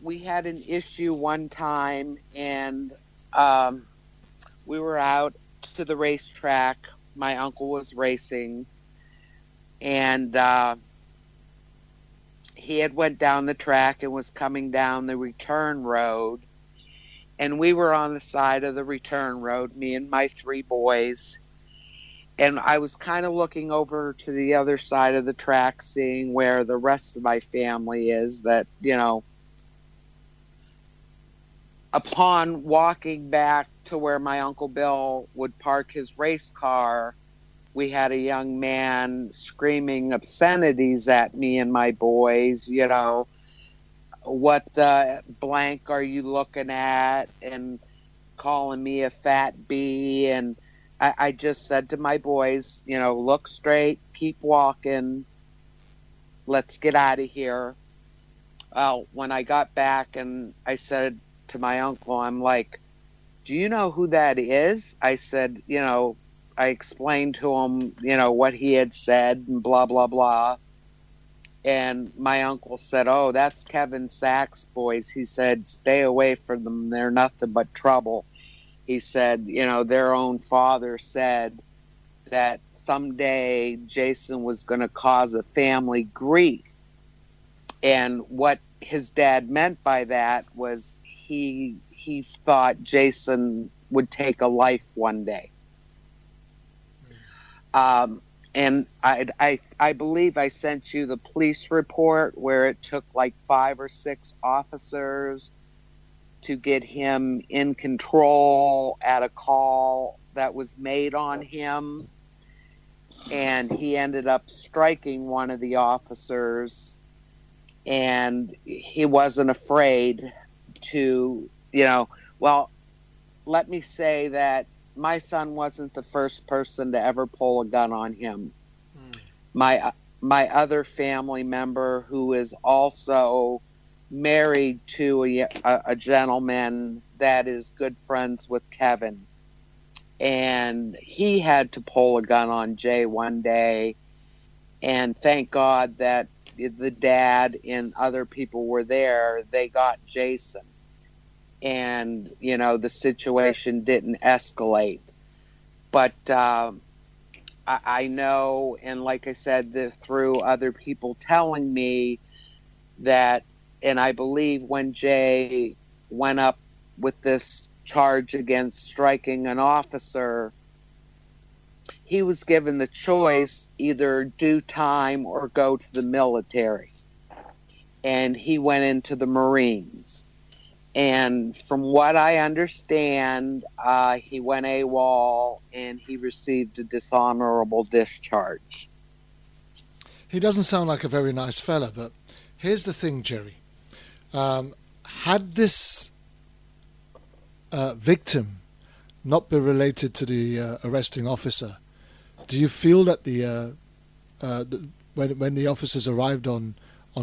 Speaker 5: We had an issue one time, and we were out to the racetrack. My uncle was racing, and he had went down the track and was coming down the return road. And we were on the side of the return road, me and my 3 boys. And I was kind of looking over to the other side of the track, seeing where the rest of my family is. That, upon walking back to where my Uncle Bill would park his race car, we had a young man screaming obscenities at me and my boys, what the blank are you looking at, and calling me a fat bee. And I just said to my boys, look straight, keep walking, let's get out of here. Well, when I got back and I said to my uncle, I'm like, do you know who that is? I said, I explained to him, what he had said and blah, blah, blah. And my uncle said, oh, that's Kevin Sachs' boys. He said, stay away from them. They're nothing but trouble. He said, their own father said that someday Jason was going to cause a family grief. And what his dad meant by that was he thought Jason would take a life one day. And I believe I sent you the police report where it took like 5 or 6 officers to get him in control at a call that was made on him. And he ended up striking one of the officers, and he wasn't afraid to, well, let me say that my son wasn't the first person to ever pull a gun on him. My other family member, who is also married to a gentleman that is good friends with Kevin, and he had to pull a gun on Jay one day, and thank God that the dad and other people were there. They got Jason, and the situation didn't escalate. But I know, and like I said, through other people telling me that, and I believe when Jay went up with this charge against striking an officer, he was given the choice, either do time or go to the military. And he went into the Marines. And from what I understand, he went AWOL and he received a dishonorable discharge.
Speaker 2: He doesn't sound like a very nice fella, but here's the thing, Jerry. Had this victim not been related to the arresting officer, do you feel that when the officers arrived on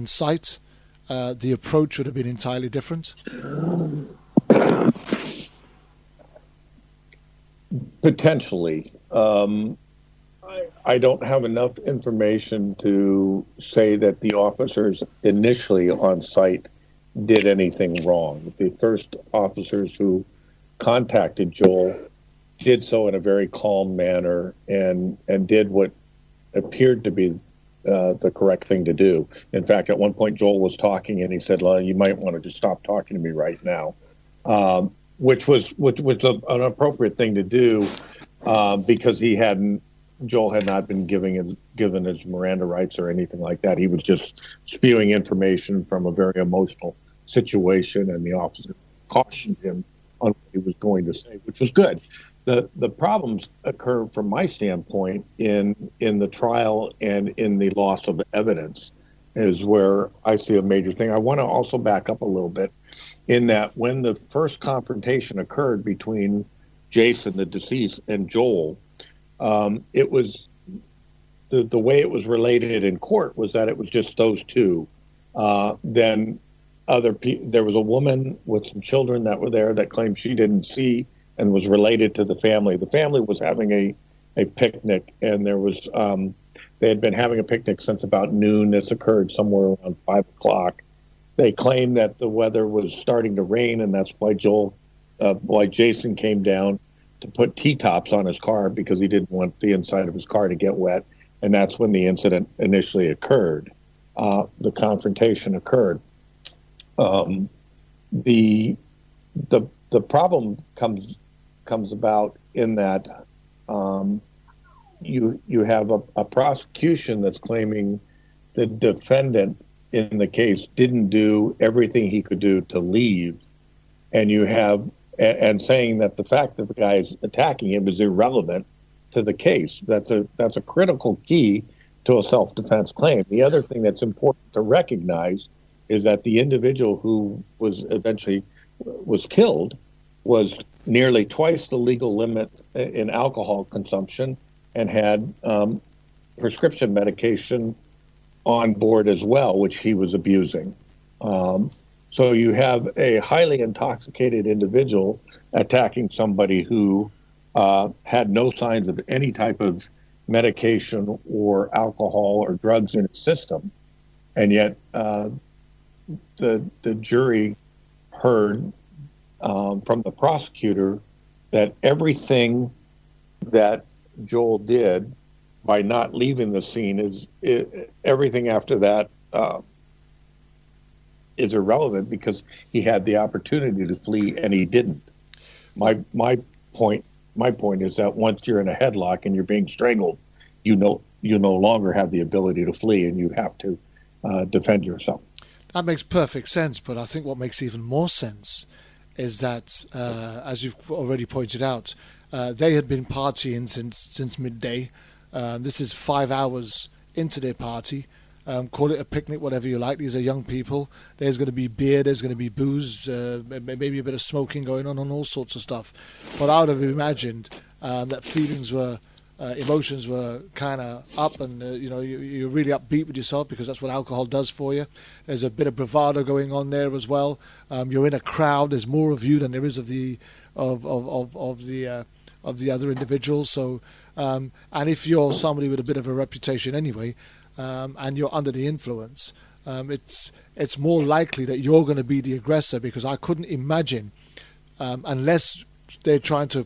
Speaker 2: site, the approach would have been entirely different?
Speaker 4: Potentially. I don't have enough information to say that the officers initially on site did anything wrong. The first officers who contacted Joel did so in a very calm manner and did what appeared to be the correct thing to do. In fact, at one point, Joel was talking and he said, well, you might want to just stop talking to me right now, which was an appropriate thing to do because Joel had not been given his Miranda rights or anything like that. He was just spewing information from a very emotional situation, and the officer cautioned him on what he was going to say, which was good. The problems occur from my standpoint in the trial and in the loss of evidence is where I see a major thing. I want to also back up a little bit in that when the first confrontation occurred between Jason, the deceased, and Joel, it was the way it was related in court was that it was just those two. Then other people, there was a woman with some children that were there that claimed she didn't see and was related to the family. The family was having a picnic, and there was they had been having a picnic since about noon. This occurred somewhere around 5 o'clock. They claimed that the weather was starting to rain, and that's why Jason came down to put T-tops on his car because he didn't want the inside of his car to get wet, and that's when the incident initially occurred. the confrontation occurred. The problem comes about in that you have a prosecution that's claiming the defendant in the case didn't do everything he could do to leave, and you have and saying that the fact that the guy is attacking him is irrelevant to the case. That's a critical key to a self-defense claim. The other thing that's important to recognize is that the individual who was eventually was killed was nearly twice the legal limit in alcohol consumption and had prescription medication on board as well, which he was abusing. So you have a highly intoxicated individual attacking somebody who had no signs of any type of medication or alcohol or drugs in his system. And yet the jury heard from the prosecutor that everything that Joel did by not leaving the scene everything after that is irrelevant because he had the opportunity to flee and he didn't. My point is that once you're in a headlock and you're being strangled, you no longer have the ability to flee and you have to defend yourself.
Speaker 2: That makes perfect sense, but I think what makes even more sense is that, as you've already pointed out, they had been partying since midday. This is 5 hours into their party. Call it a picnic, whatever you like. These are young people. There's going to be beer, there's going to be booze, maybe a bit of smoking going on all sorts of stuff. But I would have imagined that emotions were kind of up, and you're really upbeat with yourself because that's what alcohol does for you. There's a bit of bravado going on there as well. You're in a crowd. There's more of you than there is of the other individuals. So, and if you're somebody with a bit of a reputation anyway, and you're under the influence, it's more likely that you're going to be the aggressor, because I couldn't imagine, unless they're trying to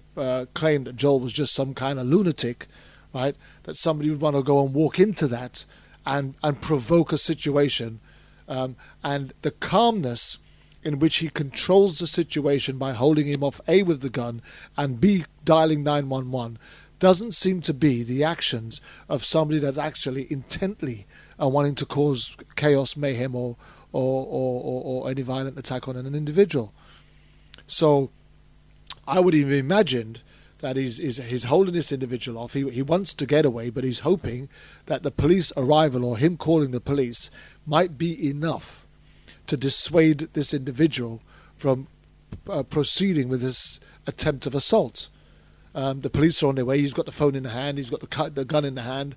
Speaker 2: claim that Joel was just some kind of lunatic, right, that somebody would want to go and walk into that and provoke a situation. And the calmness in which he controls the situation by holding him off, A, with the gun, and B, dialing 911, doesn't seem to be the actions of somebody that's actually intently wanting to cause chaos, mayhem, or any violent attack on an individual. So I would have imagined that he's holding this individual off. He wants to get away, but he's hoping that the police arrival or him calling the police might be enough to dissuade this individual from proceeding with this attempt of assault. The police are on their way. He's got the phone in the hand. He's got the gun in the hand.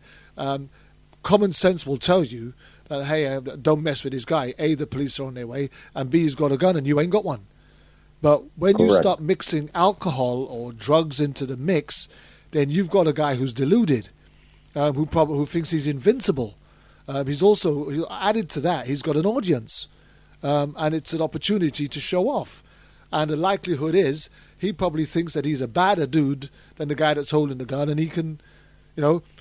Speaker 2: Common sense will tell you that, hey, don't mess with this guy. A, the police are on their way, and B, he's got a gun and you ain't got one. But when you start mixing alcohol or drugs into the mix, then you've got a guy who's deluded, who thinks he's invincible. He's also added to that. He's got an audience, and it's an opportunity to show off. And the likelihood is he probably thinks that he's a badder dude than the guy that's holding the gun, and he can,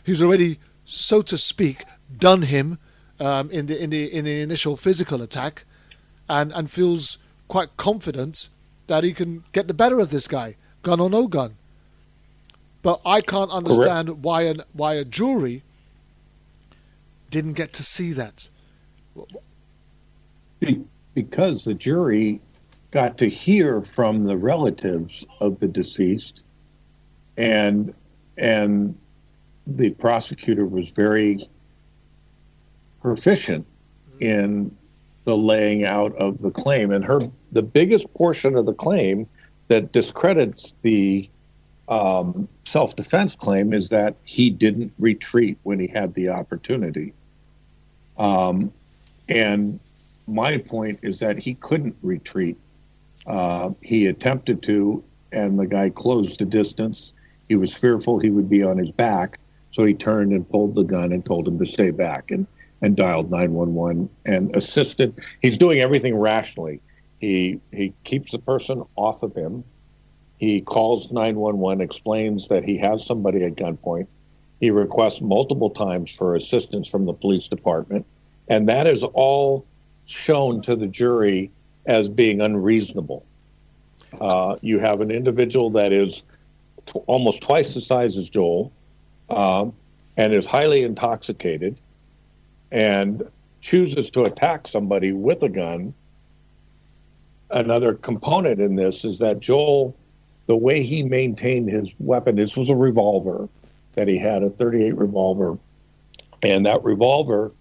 Speaker 2: he's already, so to speak, done him in the initial physical attack, and feels quite confident that he can get the better of this guy, gun or no gun. But I can't understand why a jury didn't get to see that.
Speaker 4: Because the jury got to hear from the relatives of the deceased, and the prosecutor was very proficient in the laying out of the claim. And the biggest portion of the claim that discredits the self-defense claim is that he didn't retreat when he had the opportunity. And my point is that he couldn't retreat. He attempted to, and the guy closed the distance. He was fearful he would be on his back, so he turned and pulled the gun and told him to stay back, and dialed 911 and assisted. He's doing everything rationally. He keeps the person off of him. He calls 911, explains that he has somebody at gunpoint. He requests multiple times for assistance from the police department. And that is all shown to the jury as being unreasonable. You have an individual that is almost twice the size as Joel, and is highly intoxicated and chooses to attack somebody with a gun. Another component in this is that Joel, the way he maintained his weapon, this was a revolver that he had, a .38 revolver. And that revolver,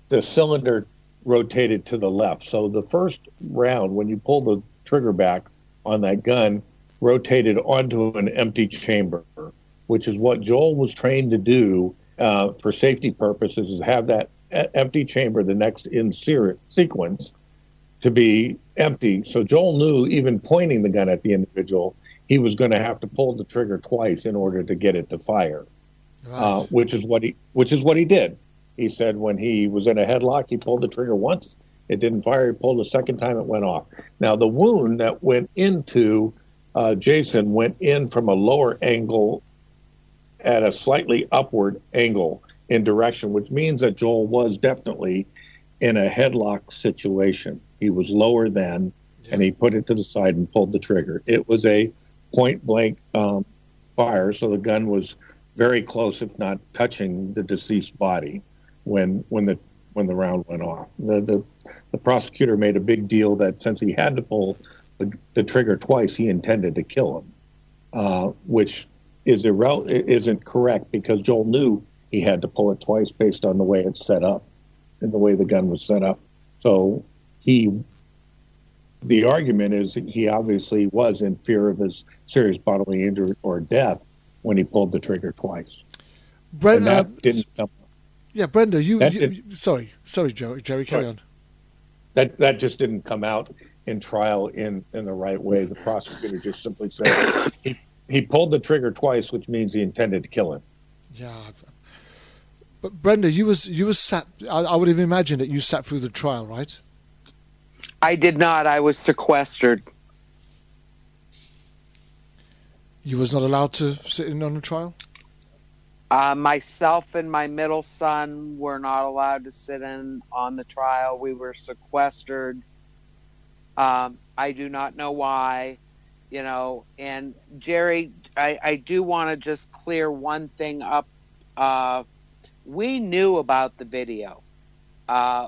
Speaker 4: the cylinder rotated to the left. So the first round, when you pull the trigger back on that gun, rotated onto an empty chamber, which is what Joel was trained to do for safety purposes, is have that empty chamber, the next in sequence, to be empty. So Joel knew, even pointing the gun at the individual, he was going to have to pull the trigger twice in order to get it to fire, right. which is what he did. He said when he was in a headlock, he pulled the trigger once, it didn't fire. He pulled the second time, it went off. Now the wound that went into Jason went in from a lower angle at a slightly upward angle in direction, which means that Joel was definitely in a headlock situation. He was lower than, and he put it to the side and pulled the trigger. It was a point blank fire, so the gun was very close, if not touching the deceased body when the round went off. The prosecutor made a big deal that since he had to pull the trigger twice, he intended to kill him, which isn't correct, because Joel knew he had to pull it twice based on the way it's set up and the way the gun was set up. So the argument is that he obviously was in fear of his serious bodily injury or death when he pulled the trigger twice.
Speaker 2: Brenda,
Speaker 4: didn't come.
Speaker 2: Yeah, Brenda, sorry, Jerry, carry on.
Speaker 4: That just didn't come out in trial in the right way. The prosecutor just simply said he pulled the trigger twice, which means he intended to kill him.
Speaker 2: Yeah, but Brenda, you was sat. I would have imagined that you sat through the trial, right?
Speaker 5: I did not. I was sequestered.
Speaker 2: You was not allowed to sit in on the trial?
Speaker 5: Myself and my middle son were not allowed to sit in on the trial. We were sequestered. I do not know why, and Jerry, I do want to just clear one thing up. We knew about the video.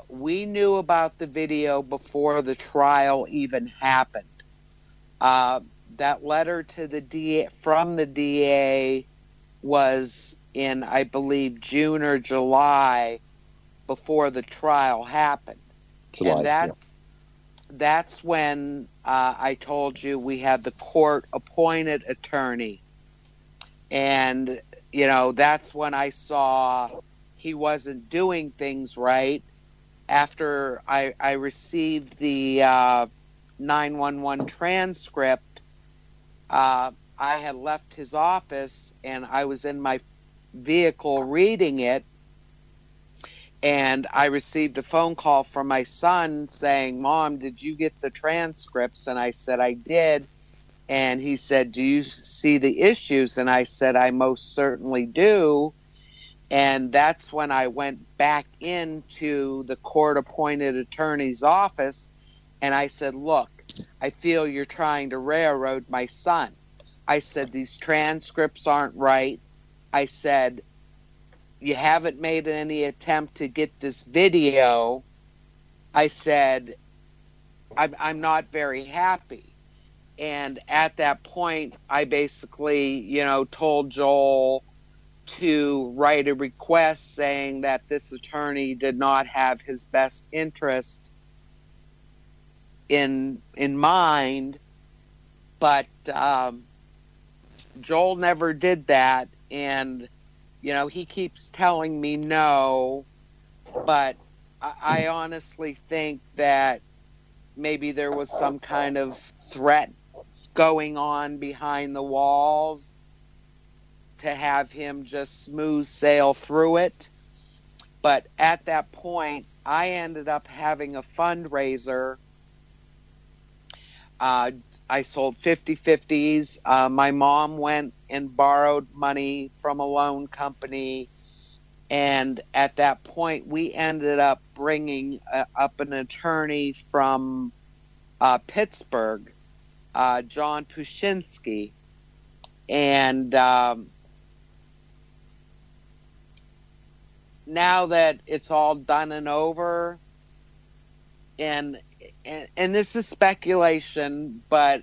Speaker 5: We knew about the video before the trial even happened. That letter to the DA from the DA was in, I believe, June or July before the trial happened.
Speaker 4: July,
Speaker 5: and that's when I told you we had the court-appointed attorney. And, that's when I saw he wasn't doing things right. After I received the 911 transcript, I had left his office and I was in my vehicle reading it, and I received a phone call from my son saying, "Mom, did you get the transcripts?" And I said, "I did." And he said, "Do you see the issues?" And I said, "I most certainly do." And that's when I went back into the court-appointed attorney's office and I said, "Look, I feel you're trying to railroad my son." I said, "These transcripts aren't right." I said, "You haven't made any attempt to get this video." I said, I'm not very happy. And at that point, I basically, told Joel to write a request saying that this attorney did not have his best interest in mind. But Joel never did that. And, he keeps telling me no, but I honestly think that maybe there was some kind of threat going on behind the walls to have him just smooth sail through it. But at that point, I ended up having a fundraiser. I sold 50/50s. My mom went and borrowed money from a loan company And at that point, we ended up bringing up an attorney from Pittsburgh, John Pushinsky. And now that it's all done and over, and this is speculation, but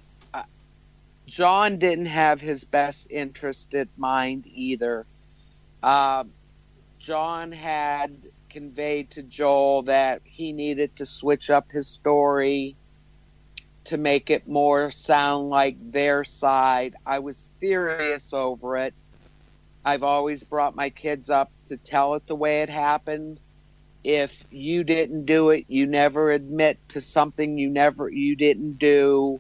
Speaker 5: John didn't have his best interest in mind either. John had conveyed to Joel that he needed to switch up his story to make it more sound like their side. I was furious over it. I've always brought my kids up to tell it the way it happened. If you didn't do it, you never admit to something you didn't do.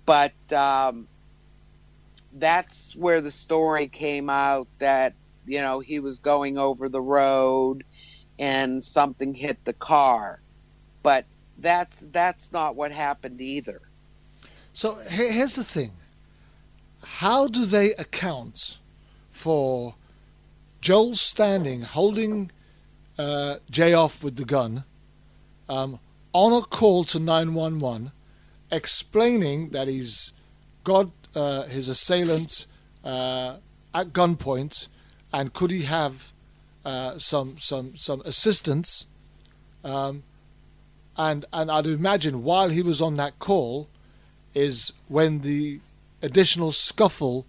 Speaker 5: But that's where the story came out that, you know, he was going over the road and something hit the car. But that's not what happened either.
Speaker 2: So here's the thing. How do they account for Joel standing, holding Jay off with the gun, on a call to 911, explaining that he's got his assailant at gunpoint, and could he have some assistance? And I'd imagine while he was on that call is when the additional scuffle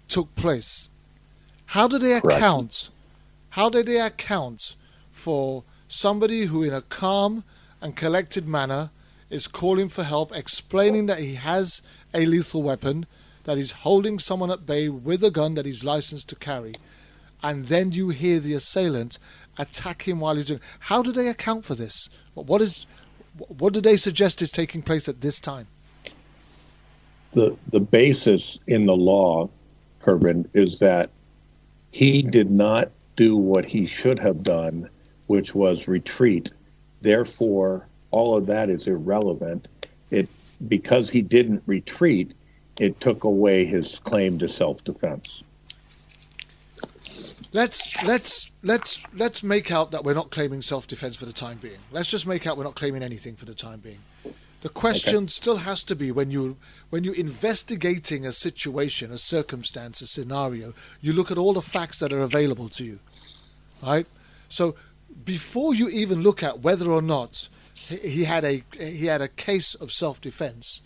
Speaker 2: took place. How do they account? How do they account for somebody who, in a calm and collected manner, is calling for help, explaining that he has a lethal weapon, that he's holding someone at bay with a gun that he's licensed to carry, and then you hear the assailant attack him while he's doing? How do they account for this? What do they suggest is taking place at this time?
Speaker 4: The basis in the law, Kervin, is that he did not do what he should have done, which was retreat. Therefore, all of that is irrelevant. Because he didn't retreat, it took away his claim to self-defense.
Speaker 2: Let's make out that we're not claiming self-defense for the time being. Let's just make out we're not claiming anything for the time being. The question still has to be, when you're investigating a situation, a circumstance, a scenario, you look at all the facts that are available to you, right? So before you even look at whether or not he had a case of self-defense,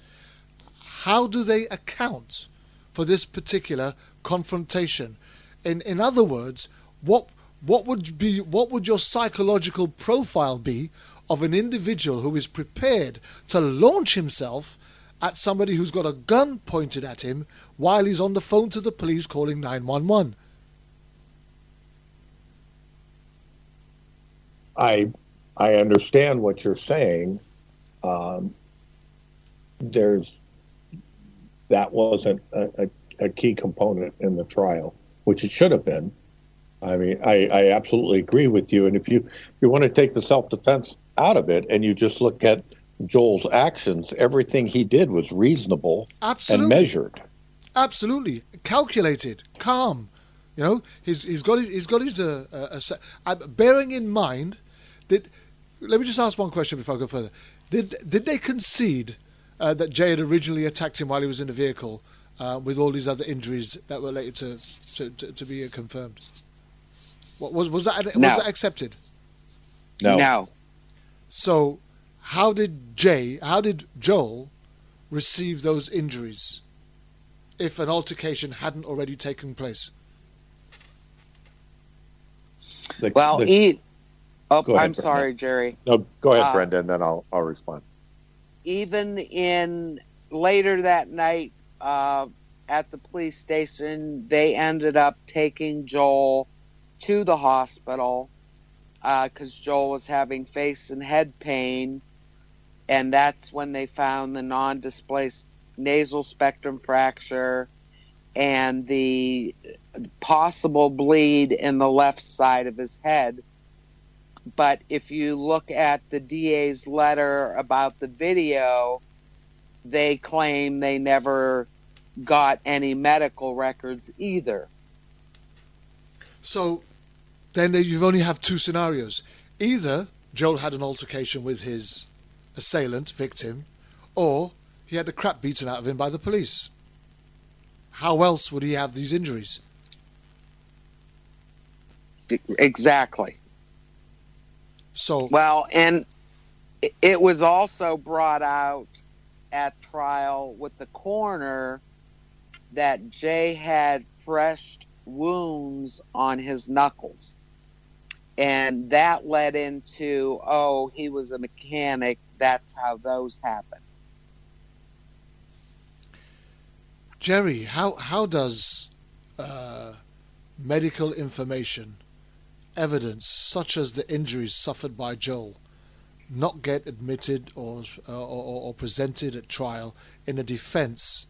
Speaker 2: how do they account for this particular confrontation? In other words, what would your psychological profile be of an individual who is prepared to launch himself at somebody who's got a gun pointed at him while he's on the phone to the police calling 911?
Speaker 4: I understand what you're saying. That wasn't a key component in the trial, which it should have been. I mean, I absolutely agree with you. And if you want to take the self-defense out of it and you just look at Joel's actions, everything he did was reasonable and measured.
Speaker 2: Absolutely, calculated, calm. You know, he's got his bearing in mind that. Let me just ask one question before I go further. Did they concede that Jay had originally attacked him while he was in the vehicle, with all these other injuries that were later to be confirmed? Was that accepted?
Speaker 5: No.
Speaker 2: So, how did Joel receive those injuries if an altercation hadn't already taken place?
Speaker 5: I'm sorry, Jerry.
Speaker 4: No, go ahead, Brenda, and then I'll respond.
Speaker 5: Even in later that night at the police station, they ended up taking Joel to the hospital because Joel was having face and head pain, and that's when they found the non-displaced nasal spectrum fracture and the possible bleed in the left side of his head. But if you look at the DA's letter about the video, they claim they never got any medical records either.
Speaker 2: So then you only have two scenarios. Either Joel had an altercation with his assailant, victim, or he had the crap beaten out of him by the police. How else would he have these injuries?
Speaker 5: Exactly.
Speaker 2: So,
Speaker 5: Well, and it was also brought out at trial with the coroner that Jay had fresh wounds on his knuckles. And that led into, he was a mechanic. That's how those happened.
Speaker 2: Jerry, how does medical information, evidence such as the injuries suffered by Joel, not get admitted or presented at trial in a defense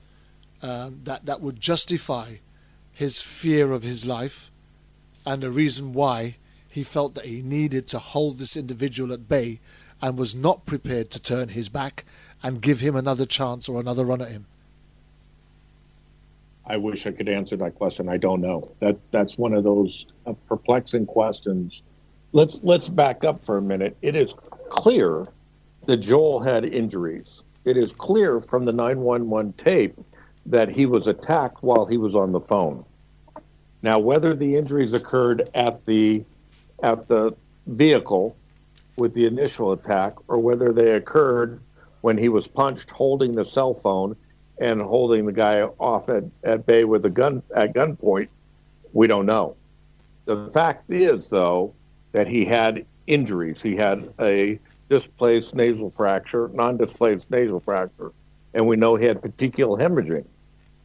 Speaker 2: that would justify his fear of his life and the reason why he felt that he needed to hold this individual at bay and was not prepared to turn his back and give him another chance or another run at him?
Speaker 4: I wish I could answer that question. I don't know. That's one of those perplexing questions. Let's back up for a minute. It is clear that Joel had injuries. It is clear from the 911 tape that he was attacked while he was on the phone. Now, whether the injuries occurred at the vehicle with the initial attack or whether they occurred when he was punched holding the cell phone and holding the guy off at bay with a gun at gunpoint, we don't know. The fact is, though, that he had injuries. He had a displaced nasal fracture, non-displaced nasal fracture, and we know he had petechial hemorrhaging.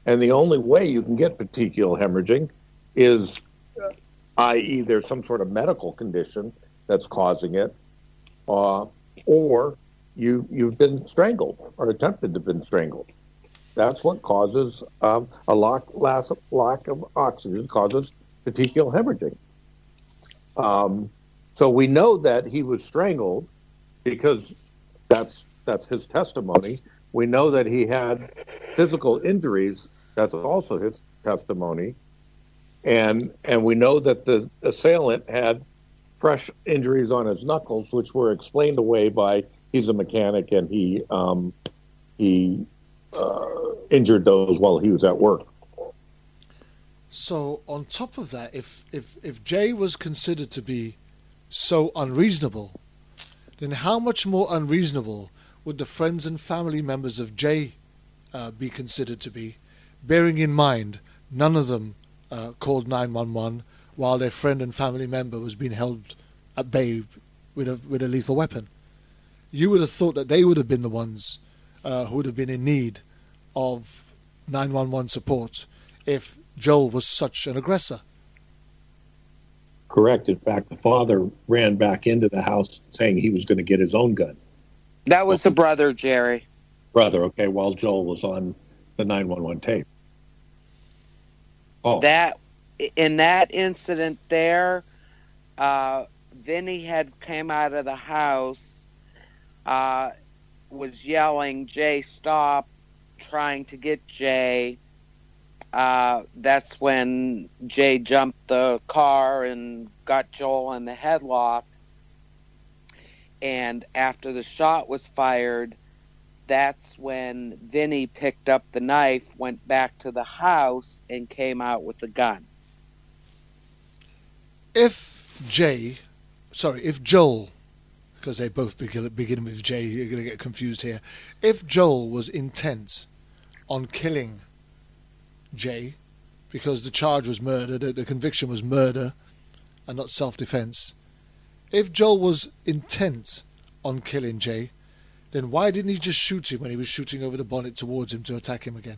Speaker 4: And the only way you can get petechial hemorrhaging is, i.e., there's some sort of medical condition that's causing it, or you've been strangled or attempted to have been strangled. That's what causes a lack of oxygen causes petechial hemorrhaging. So we know that he was strangled because that's his testimony. We know that he had physical injuries. That's also his testimony. And we know that the assailant had fresh injuries on his knuckles, which were explained away by he's a mechanic and he injured those while he was at work.
Speaker 2: So on top of that, if Jay was considered to be so unreasonable, then how much more unreasonable would the friends and family members of Jay be considered to be, bearing in mind none of them called 911 while their friend and family member was being held at bay with a lethal weapon? You would have thought that they would have been the ones who would have been in need of 911 support if Joel was such an aggressor.
Speaker 4: Correct. In fact, the father ran back into the house saying he was going to get his own gun.
Speaker 5: That was the brother, Jerry.
Speaker 4: Brother, okay, while Joel was on the 911 tape. Oh.
Speaker 5: That in that incident there, Vinny had came out of the house, was yelling, "Jay, stop," trying to get Jay. That's when Jay jumped the car and got Joel in the headlock. And after the shot was fired, that's when Vinny picked up the knife, went back to the house, and came out with the gun.
Speaker 2: If Joel, because they both begin with J, you're going to get confused here. If Joel was intent on killing Jay, because the charge was murder, the conviction was murder and not self-defense. If Joel was intent on killing Jay, then why didn't he just shoot him when he was shooting over the bonnet towards him to attack him again?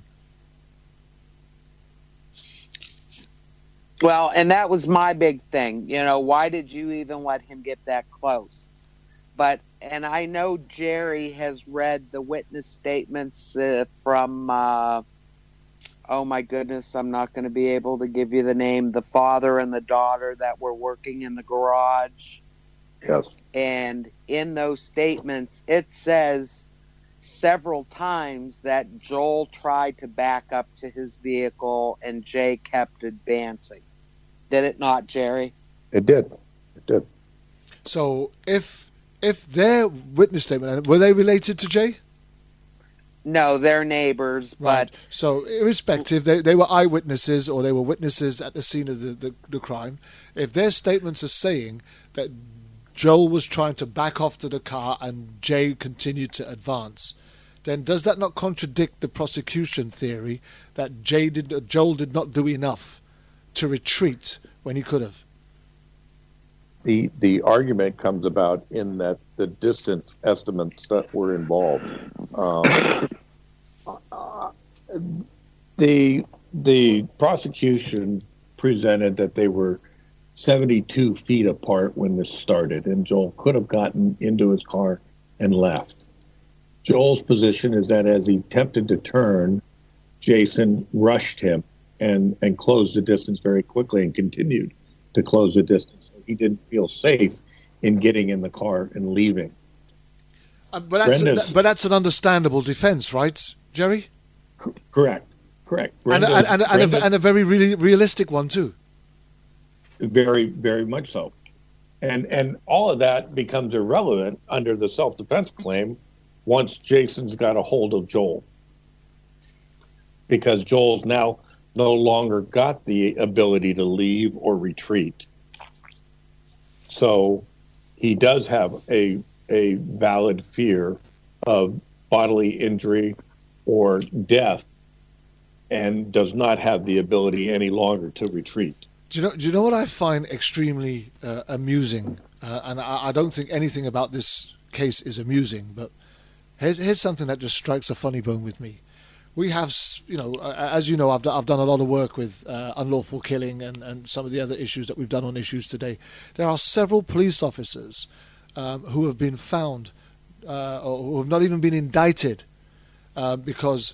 Speaker 5: Well, and that was my big thing. You know, why did you even let him get that close? And I know Jerry has read the witness statements from, oh my goodness, I'm not going to be able to give you the name, the father and the daughter that were working in the garage.
Speaker 4: Yes.
Speaker 5: And in those statements, it says several times that Joel tried to back up to his vehicle and Jay kept advancing. Did it not, Jerry?
Speaker 4: It did. It did.
Speaker 2: So if their witness statement, were they related to Jay?
Speaker 5: No, they're neighbors,
Speaker 2: Right.
Speaker 5: but
Speaker 2: So irrespective, they were eyewitnesses or they were witnesses at the scene of the crime. If their statements are saying that Joel was trying to back off to the car and Jay continued to advance, then does that not contradict the prosecution theory that Joel did not do enough to retreat when he could have?
Speaker 4: The argument comes about in that the distance estimates that were involved. The prosecution presented that they were 72 feet apart when this started, and Joel could have gotten into his car and left. Joel's position is that as he attempted to turn, Jason rushed him and closed the distance very quickly and continued to close the distance. So he didn't feel safe in getting in the car and leaving.
Speaker 2: But that's an understandable defense, right, Jerry?
Speaker 4: Correct.
Speaker 2: And a very really realistic one too.
Speaker 4: Very, very much so. And all of that becomes irrelevant under the self-defense claim once Jason's got a hold of Joel. Because Joel's now no longer got the ability to leave or retreat. So he does have a valid fear of bodily injury or death and does not have the ability any longer to retreat.
Speaker 2: Do you know what I find extremely amusing? And I don't think anything about this case is amusing, but here's something that just strikes a funny bone with me. We have, as you know, I've done a lot of work with unlawful killing and some of the other issues that we've done on Issues Today. There are several police officers who have been found or who have not even been indicted because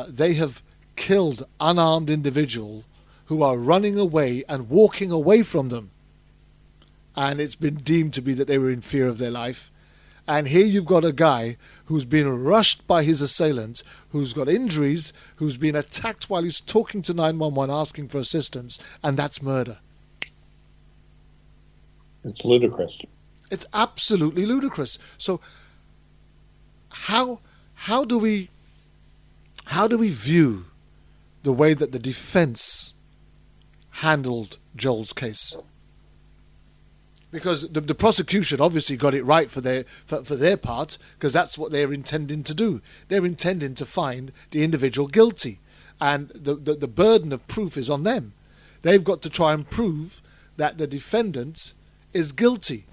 Speaker 2: they have killed unarmed individuals who are running away and walking away from them. And it's been deemed to be that they were in fear of their life. And here you've got a guy who's been rushed by his assailant, who's got injuries, who's been attacked while he's talking to 911 asking for assistance, and that's murder.
Speaker 4: It's ludicrous.
Speaker 2: It's absolutely ludicrous. So how do we view the way that the defense handled Joel's case? Because the prosecution obviously got it right for their part, because that's what they're intending to do. They're intending to find the individual guilty, and the burden of proof is on them. They've got to try and prove that the defendant is guilty,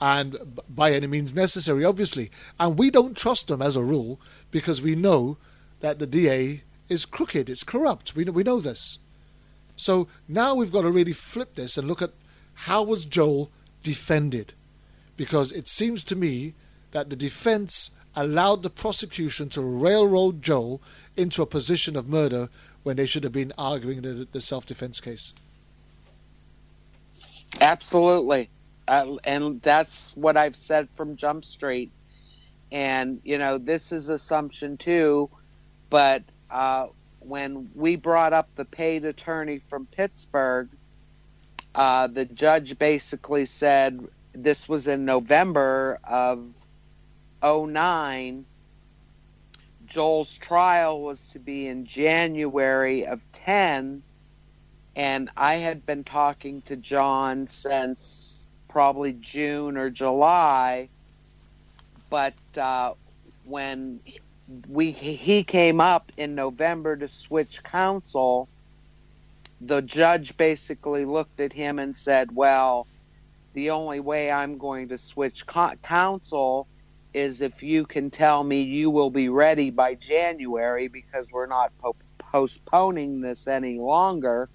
Speaker 2: and by any means necessary, obviously. And we don't trust them as a rule, because we know that the DA is crooked, it's corrupt. We know this. So now we've got to really flip this and look at how was Joel defended, because it seems to me that the defense allowed the prosecution to railroad Joel into a position of murder when they should have been arguing the self-defense case.
Speaker 5: absolutely. And that's what I've said from Jump Street. And, this is assumption too, but when we brought up the paid attorney from Pittsburgh, the judge basically said, this was in November of 2009, Joel's trial was to be in January of 10, and I had been talking to John since probably June or July, but when he came up in November to switch counsel, the judge basically looked at him and said, well, the only way I'm going to switch counsel is if you can tell me you will be ready by January, because we're not postponing this any longer.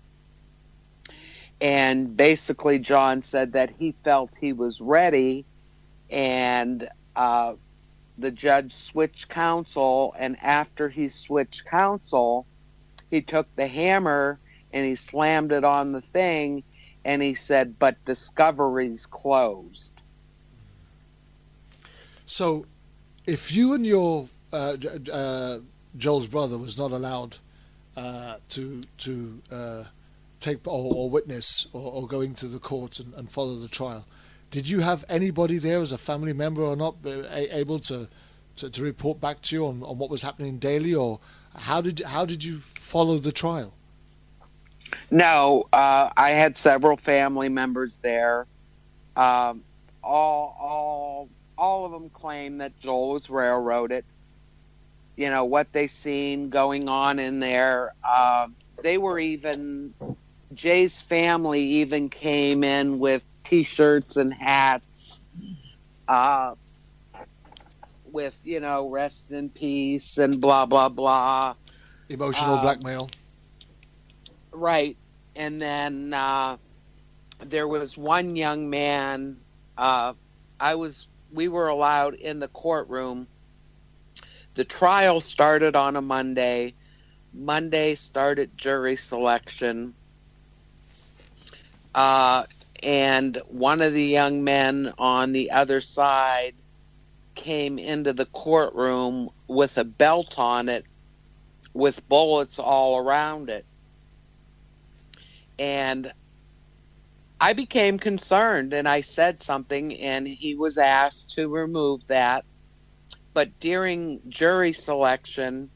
Speaker 5: And basically John said that he felt he was ready, and the judge switched counsel, and after he switched counsel, he took the hammer and he slammed it on the thing, and he said, but discovery's closed.
Speaker 2: So if you and your Joel's brother was not allowed to take or witness or go into the court and follow the trial. Did you have anybody there as a family member or not able to report back to you on what was happening daily, or how did you follow the trial?
Speaker 5: No, I had several family members there. All of them claim that Joel was railroaded. You know, what they seen going on in there. They were even, Jay's family even came in with T-shirts and hats with, rest in peace and blah, blah, blah.
Speaker 2: Emotional blackmail.
Speaker 5: Right. And then there was one young man. We were allowed in the courtroom. The trial started on a Monday. Monday started jury selection. And one of the young men on the other side came into the courtroom with a belt on it with bullets all around it. And I became concerned, and I said something, and he was asked to remove that. But during jury selection,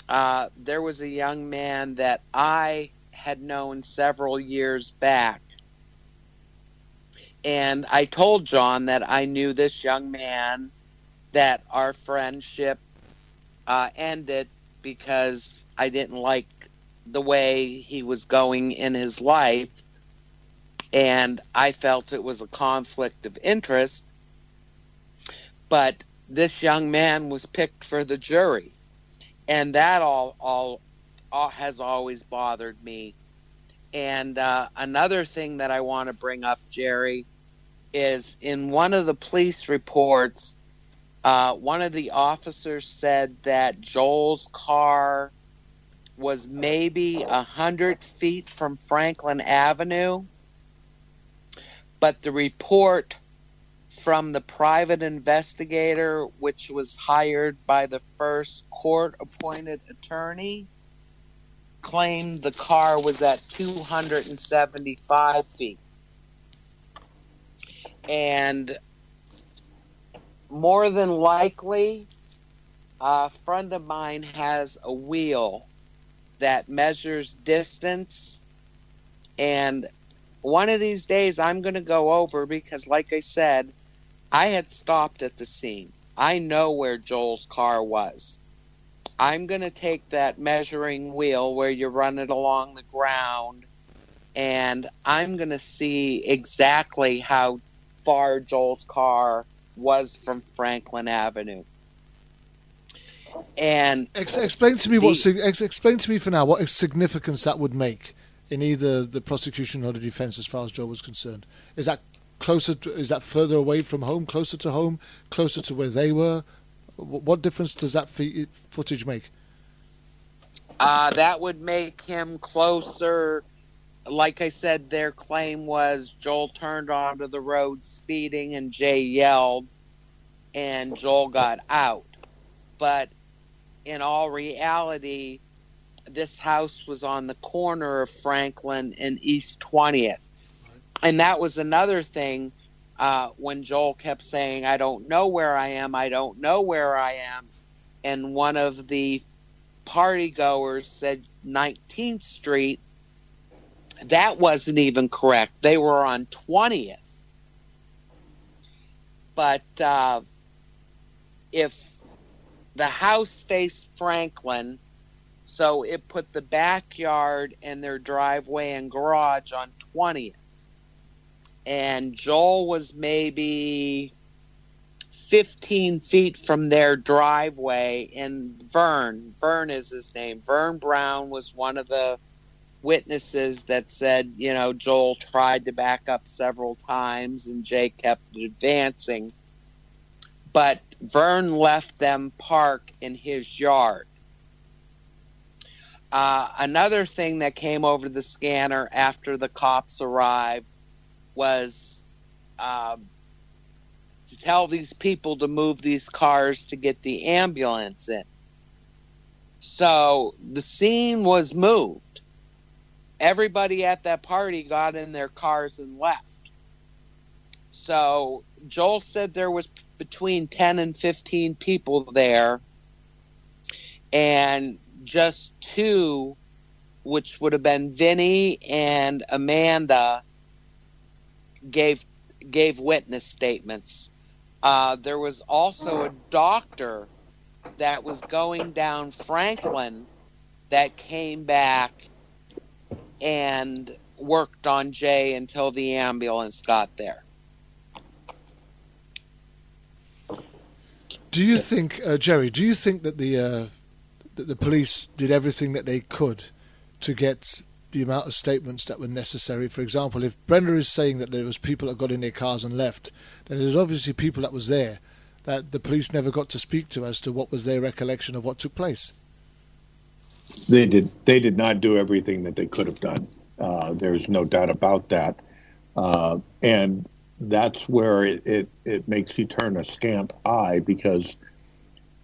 Speaker 5: there was a young man that I had known several years back. And I told John that I knew this young man, that our friendship ended because I didn't like the way he was going in his life. And I felt it was a conflict of interest. But this young man was picked for the jury. And that all has always bothered me. And another thing that I want to bring up, Jerry, is in one of the police reports, one of the officers said that Joel's car was maybe 100 feet from Franklin Avenue. But the report from the private investigator, which was hired by the first court-appointed attorney, claimed the car was at 275 feet. And more than likely, a friend of mine has a wheel that measures distance, and one of these days I'm going to go over, because like I said, I had stopped at the scene. I know where Joel's car was. I'm going to take that measuring wheel where you run it along the ground, and I'm going to see exactly how far Joel's car was from Franklin Avenue. And
Speaker 2: explain to me explain to me for now what significance that would make in either the prosecution or the defense as far as Joel was concerned. Is that is that further away from home, closer to home, closer to where they were? What difference does that footage make?
Speaker 5: That would make him closer. Like I said, their claim was Joel turned onto the road speeding and Jay yelled and Joel got out. But in all reality, this house was on the corner of Franklin and East 20th. And that was another thing when Joel kept saying, I don't know where I am, I don't know where I am. And one of the party goers said 19th Street. That wasn't even correct. They were on 20th. But if the house faced Franklin, so it put the backyard and their driveway and garage on 20th. And Joel was maybe 15 feet from their driveway, and Vern is his name. Vern Brown was one of the witnesses that said, Joel tried to back up several times and Jay kept advancing. But Vern left them park in his yard. Another thing that came over the scanner after the cops arrived was to tell these people to move these cars to get the ambulance in. So the scene was moved. everybody at that party got in their cars and left. So Joel said there was between 10 and 15 people there, and just two, which would have been Vinny and Amanda, gave witness statements. There was also a doctor that was going down Franklin that came back and worked on Jay until the ambulance got there.
Speaker 2: Do you think, Jerry, do you think that the police did everything that they could to get the amount of statements that were necessary? For example, if Brenda is saying that there was people that got in their cars and left, then there's obviously people that was there that the police never got to speak to as to what was their recollection of what took place.
Speaker 4: They did not do everything that they could have done. There's no doubt about that. And that's where it makes you turn a scant eye, because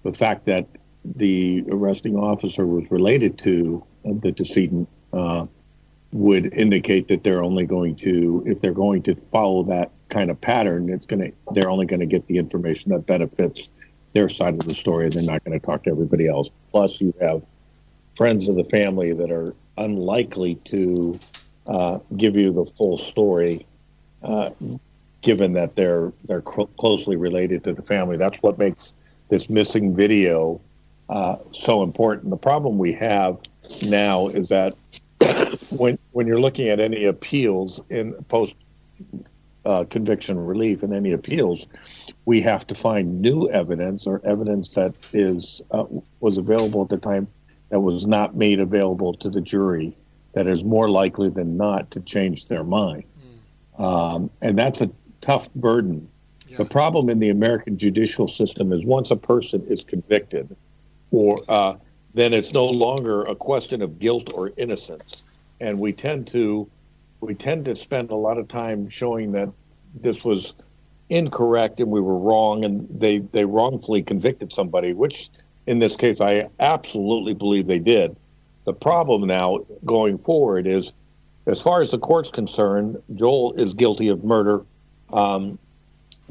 Speaker 4: the fact that the arresting officer was related to the decedent would indicate that they're only going to, if they're going to follow that kind of pattern, they're only going to get the information that benefits their side of the story. They're not going to talk to everybody else. Plus, you have friends of the family that are unlikely to give you the full story, given that they're closely related to the family. That's what makes this missing video so important. The problem we have now is that when you're looking at any appeals in post conviction relief and any appeals, we have to find new evidence or evidence that was available at the time that was not made available to the jury, that is more likely than not to change their mind. And that's a tough burden. Yeah. The problem in the American judicial system is once a person is convicted, then it's no longer a question of guilt or innocence. And we tend to spend a lot of time showing that this was incorrect and we were wrong, and they wrongfully convicted somebody, which in this case I absolutely believe they did. The problem now going forward is, as far as the court's concerned, Joel is guilty of murder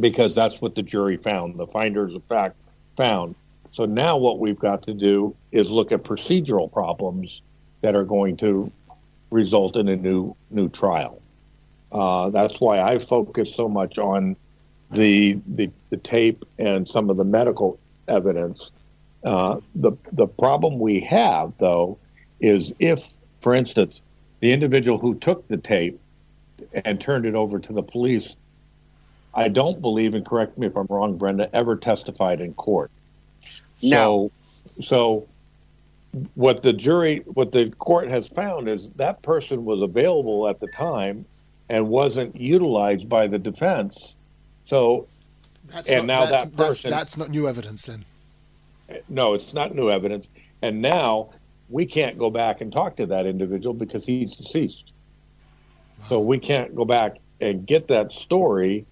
Speaker 4: because that's what the jury found. The finders of fact found. So now what we've got to do is look at procedural problems that are going to result in a new trial. That's why I focus so much on the tape and some of the medical evidence. The problem we have, though, is if, for instance, the individual who took the tape and turned it over to the police, I don't believe, and correct me if I'm wrong, Brenda, ever testified in court.
Speaker 5: No.
Speaker 4: So what the court has found is that person was available at the time and wasn't utilized by the defense. So,
Speaker 2: that's not new evidence then.
Speaker 4: No, it's not new evidence. And now we can't go back and talk to that individual because he's deceased. Wow. So we can't go back and get that story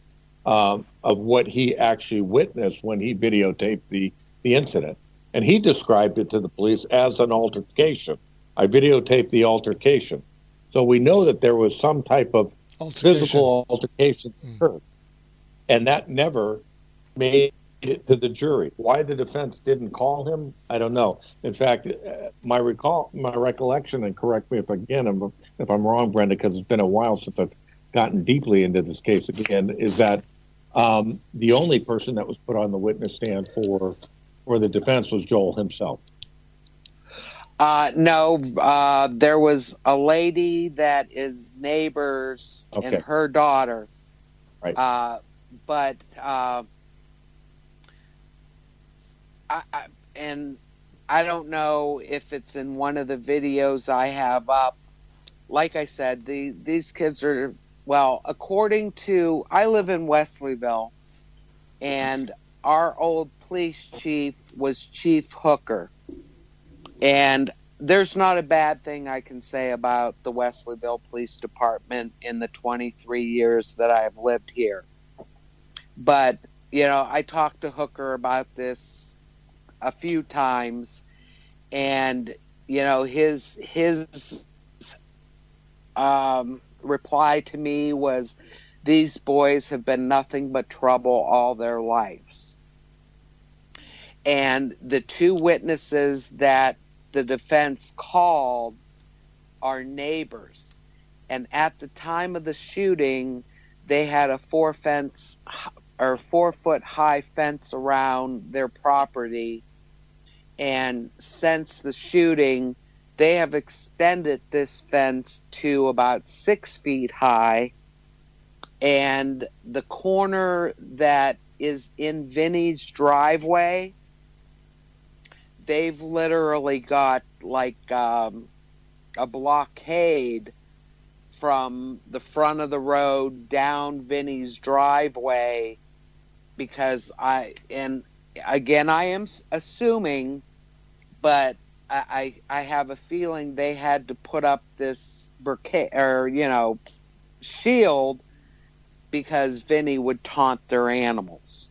Speaker 4: of what he actually witnessed when he videotaped the incident. And he described it to the police as an altercation. I videotaped the altercation. So we know that there was some type of physical altercation occurred. And that never made it to the jury. Why the defense didn't call him, I don't know. In fact, my recollection, and correct me if I'm wrong, Brenda, because it's been a while since I've gotten deeply into this case again, is that the only person that was put on the witness stand for the defense was Joel himself.
Speaker 5: No, there was a lady that is neighbors and her daughter.
Speaker 4: Right.
Speaker 5: But I don't know if it's in one of the videos I have up. Like I said, these kids are, well, according to, I live in Wesleyville, and our old police chief was Chief Hooker. And there's not a bad thing I can say about the Wesleyville Police Department in the 23 years that I've lived here. But, I talked to Hooker about this a few times, and, his reply to me was, "These boys have been nothing but trouble all their lives." And the two witnesses that the defense called are neighbors. And at the time of the shooting, they had a 4-foot high fence around their property. And since the shooting, they have extended this fence to about 6 feet high. And the corner that is in Vinny's driveway, they've literally got like a blockade from the front of the road down Vinny's driveway, because I am assuming, but I have a feeling they had to put up this shield because Vinny would taunt their animals.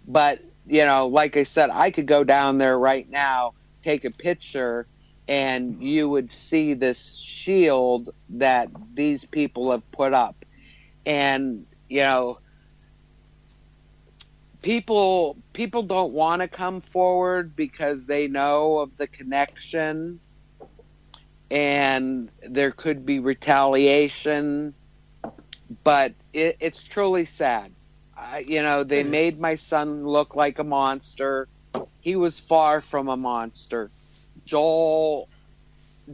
Speaker 5: But, like I said, I could go down there right now, take a picture, and you would see this shield that these people have put up. And, people don't want to come forward because they know of the connection and there could be retaliation. But it's truly sad. They made my son look like a monster. He was far from a monster. Joel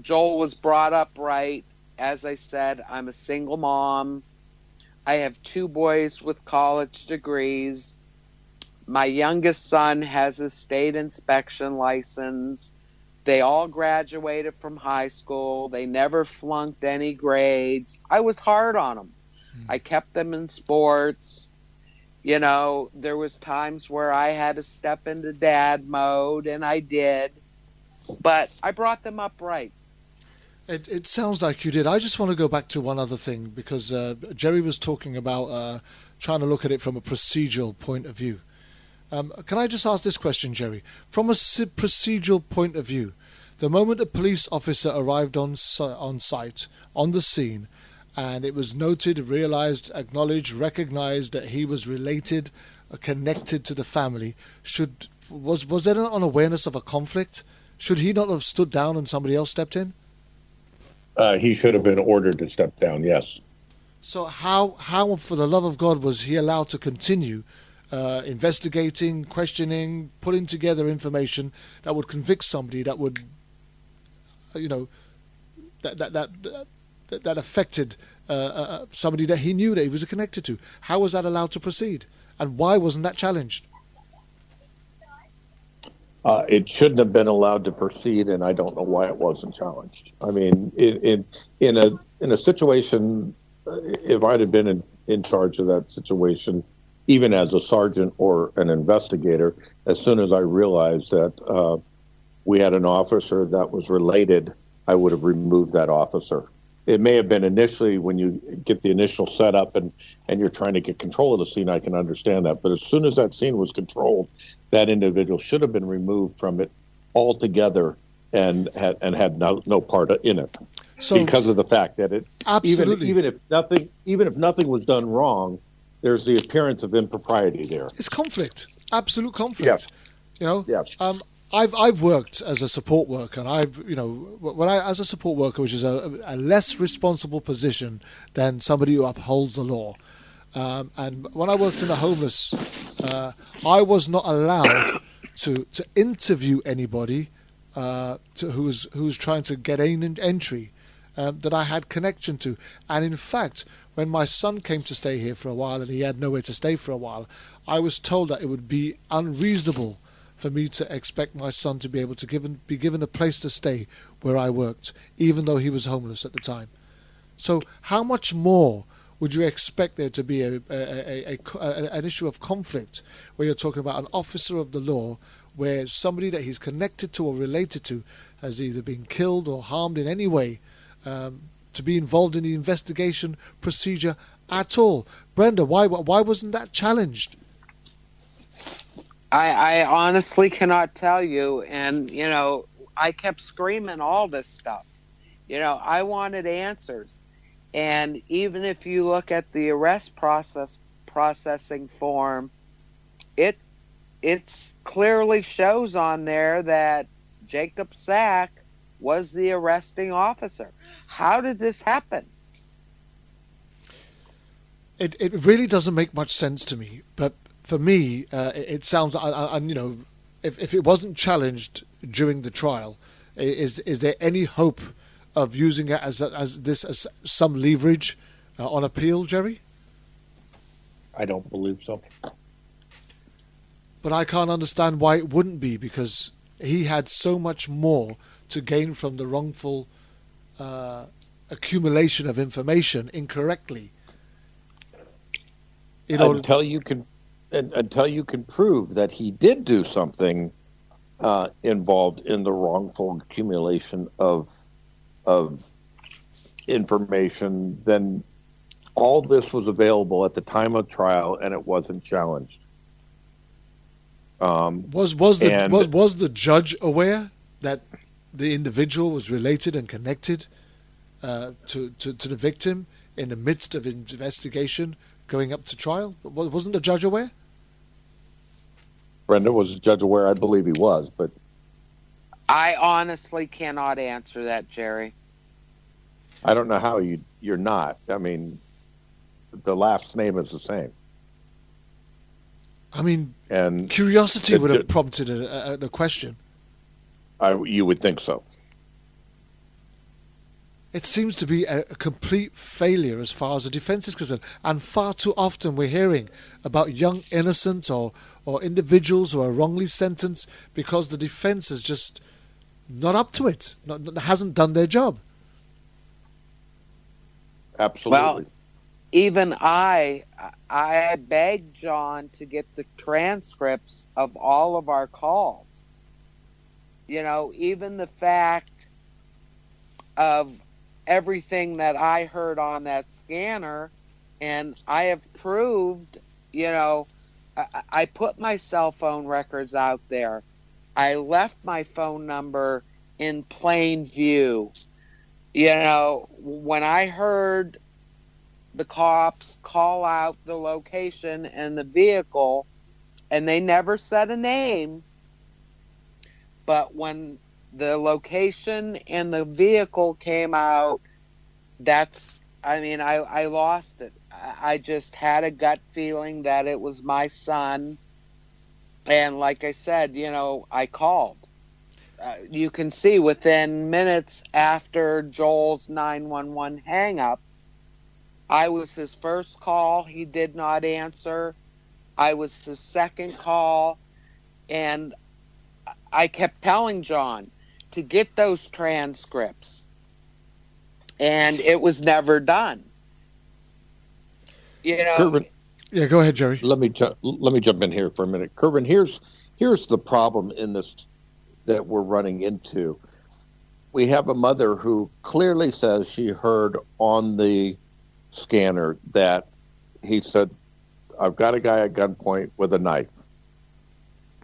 Speaker 5: was brought up right. As I said, I'm a single mom. I have 2 boys with college degrees. My youngest son has a state inspection license. They all graduated from high school. They never flunked any grades. I was hard on them. I kept them in sports. There was times where I had to step into dad mode, and I did. But I brought them up right.
Speaker 2: It sounds like you did. I just want to go back to one other thing, because Jerry was talking about trying to look at it from a procedural point of view. Can I just ask this question, Jerry? From a procedural point of view, the moment a police officer arrived on site, on the scene, and it was noted, realized, acknowledged, recognized that he was related, connected to the family, was there an awareness of a conflict? Should he not have stood down and somebody else stepped in?
Speaker 4: He should have been ordered to step down, yes.
Speaker 2: So how, for the love of God, was he allowed to continue investigating, questioning, putting together information that would convict somebody, that would, that affected somebody that he knew that he was connected to? How was that allowed to proceed? And why wasn't that challenged?
Speaker 4: It shouldn't have been allowed to proceed, and I don't know why it wasn't challenged. I mean, in a situation, if I'd have been in charge of that situation, even as a sergeant or an investigator, as soon as I realized that we had an officer that was related, I would have removed that officer. It may have been initially when you get the initial setup and you're trying to get control of the scene, I can understand that. But as soon as that scene was controlled, that individual should have been removed from it altogether and had no part in it. So, because of the fact that it even if nothing was done wrong, there's the appearance of impropriety there.
Speaker 2: It's conflict, absolute conflict.
Speaker 4: Yes.
Speaker 2: Yes. I've worked as a support worker, and as a support worker, which is a less responsible position than somebody who upholds the law. And when I worked in the homeless, I was not allowed to interview anybody who was trying to get an entry that I had connection to. And in fact, when my son came to stay here for a while and he had nowhere to stay for a while, I was told that it would be unreasonable for me to expect my son to be able to be given a place to stay where I worked, even though he was homeless at the time. So how much more would you expect there to be an issue of conflict where you're talking about an officer of the law, where somebody that he's connected to or related to has either been killed or harmed in any way, to be involved in the investigation procedure at all? Brenda, why wasn't that challenged?
Speaker 5: I honestly cannot tell you. And, I kept screaming all this stuff. I wanted answers. And even if you look at the arrest processing form, it's clearly shows on there that Jacob Sack was the arresting officer. How did this happen?
Speaker 2: It really doesn't make much sense to me. But for me, it sounds. If it wasn't challenged during the trial, is there any hope of using it as some leverage on appeal, Jerry?
Speaker 4: I don't believe so.
Speaker 2: But I can't understand why it wouldn't be, because he had so much more to gain from the wrongful accumulation of information incorrectly.
Speaker 6: Until you can prove that he did do something involved in the wrongful accumulation of information, then all this was available at the time of trial, and it wasn't challenged.
Speaker 2: Was the judge aware that the individual was related and connected to the victim in the midst of investigation going up to trial? Wasn't the judge aware?
Speaker 6: Brenda, was the judge aware? I believe he was, but
Speaker 5: I honestly cannot answer that, Jerry.
Speaker 6: I don't know how you're not. I mean, the last name is the same.
Speaker 2: I mean,
Speaker 6: and
Speaker 2: curiosity would have prompted a question.
Speaker 6: You would think so.
Speaker 2: It seems to be a complete failure as far as the defense is concerned. And far too often we're hearing about young innocents or individuals who are wrongly sentenced because the defense is just not up to it, hasn't done their job.
Speaker 6: Absolutely.
Speaker 5: Well, even I begged John to get the transcripts of all of our calls. Even the fact of everything that I heard on that scanner, and I have proved, I put my cell phone records out there. I left my phone number in plain view. When I heard the cops call out the location and the vehicle, and they never said a name, but when the location and the vehicle came out, I lost it. I just had a gut feeling that it was my son. And like I said, I called. You can see within minutes after Joel's 911 hang up, I was his first call. He did not answer. I was the second call. And I kept telling John to get those transcripts. And it was never done.
Speaker 6: Kervin,
Speaker 2: yeah, go ahead, Jerry.
Speaker 6: Let me jump in here for a minute. Kervin, here's the problem in this that we're running into. We have a mother who clearly says she heard on the scanner that he said, "I've got a guy at gunpoint with a knife."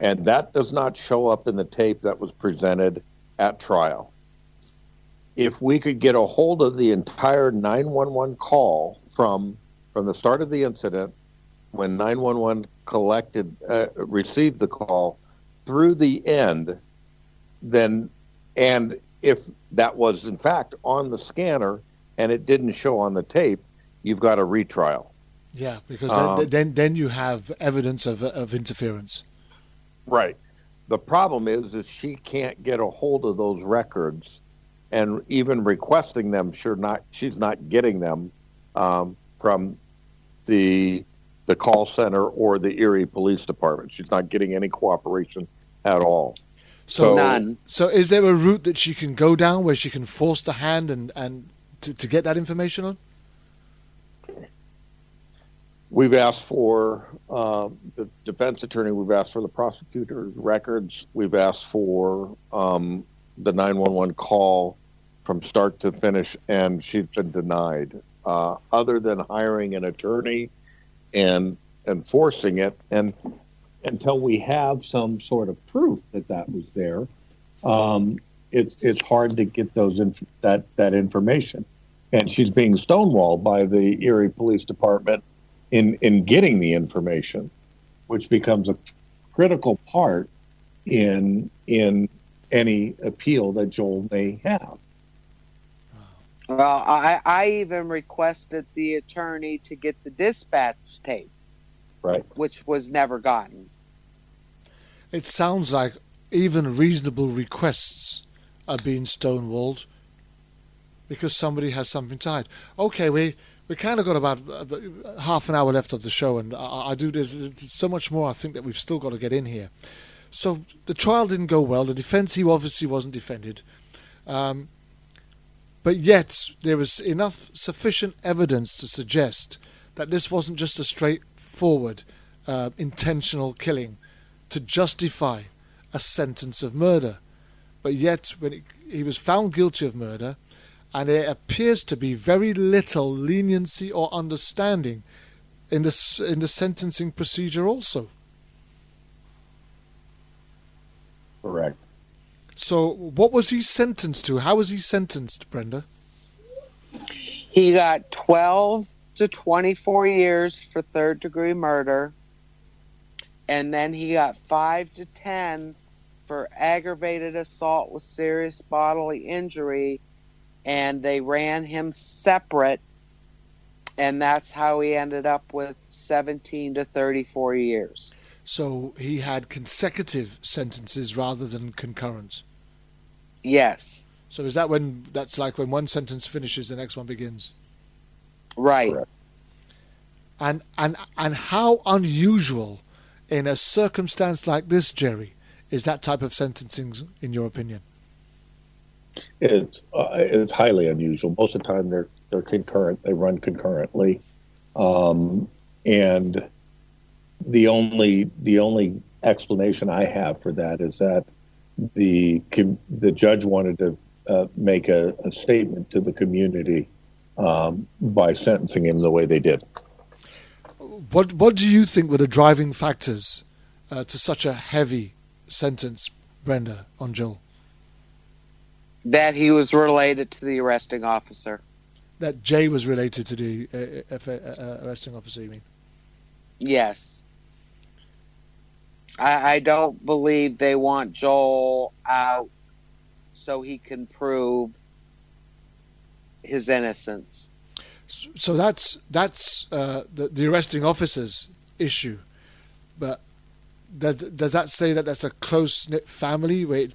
Speaker 6: And that does not show up in the tape that was presented at trial. If we could get a hold of the entire 911 call from the start of the incident, when 911 received the call, through the end, then, and if that was in fact on the scanner and it didn't show on the tape, you've got a retrial.
Speaker 2: Yeah, because then you have evidence of interference.
Speaker 6: Right. The problem is she can't get a hold of those records, and even requesting them, she's not getting them from the call center or the Erie Police Department. She's not getting any cooperation at all.
Speaker 2: So
Speaker 5: none.
Speaker 2: So is there a route that she can go down where she can force the hand and to get that information on?
Speaker 6: We've asked for the defense attorney. We've asked for the prosecutor's records. We've asked for the 911 call from start to finish, and she's been denied. Other than hiring an attorney and enforcing it, and until we have some sort of proof that was there,
Speaker 4: it's hard to get that information. And she's being stonewalled by the Erie Police Department in getting the information, which becomes a critical part in any appeal that Joel may have.
Speaker 5: Well, I even requested the attorney to get the dispatch tape,
Speaker 4: Right.
Speaker 5: which was never gotten.
Speaker 2: It sounds like even reasonable requests are being stonewalled because somebody has something to hide. Okay, we kind of got about half an hour left of the show, and I do this so much more. I think that we've still got to get in here. So the trial didn't go well. The defense, he obviously wasn't defended. But yet there was enough sufficient evidence to suggest that this wasn't just a straightforward intentional killing to justify a sentence of murder. But yet when he was found guilty of murder, and there appears to be very little leniency or understanding in the sentencing procedure also.
Speaker 4: Correct.
Speaker 2: So what was he sentenced to? How was he sentenced, Brenda?
Speaker 5: He got 12 to 24 years for third-degree murder, and then he got 5 to 10 for aggravated assault with serious bodily injury, and they ran him separate, and that's how he ended up with 17 to 34 years.
Speaker 2: So he had consecutive sentences rather than concurrent.
Speaker 5: Yes.
Speaker 2: So is that that's like when one sentence finishes, the next one begins?
Speaker 5: Right.
Speaker 4: Correct.
Speaker 2: And how unusual in a circumstance like this, Jerry, is that type of sentencing, in your opinion?
Speaker 4: It's highly unusual. Most of the time they're concurrent. They run concurrently, and the only explanation I have for that is that the judge wanted to make a statement to the community by sentencing him the way they did.
Speaker 2: What do you think were the driving factors to such a heavy sentence, Brenda, on Joel?
Speaker 5: That he was related to the arresting officer.
Speaker 2: That Jay was related to the arresting officer, you mean?
Speaker 5: Yes. I don't believe they want Joel out so he can prove his innocence.
Speaker 2: So that's the arresting officer's issue, but does that say that that's a close knit family where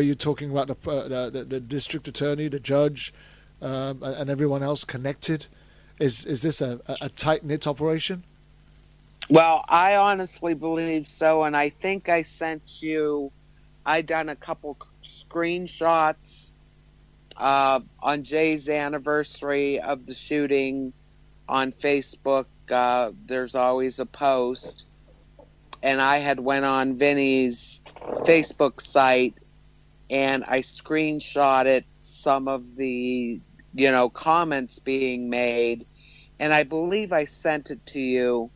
Speaker 2: you're talking about the district attorney, the judge, and everyone else connected? Is this a tight knit operation?
Speaker 5: Well, I honestly believe so, and I think I sent you. I done a couple screenshots on Jay's anniversary of the shooting on Facebook. There's always a post, and I had went on Vinny's Facebook site and I screenshotted some of the comments being made, and I believe I sent it to you.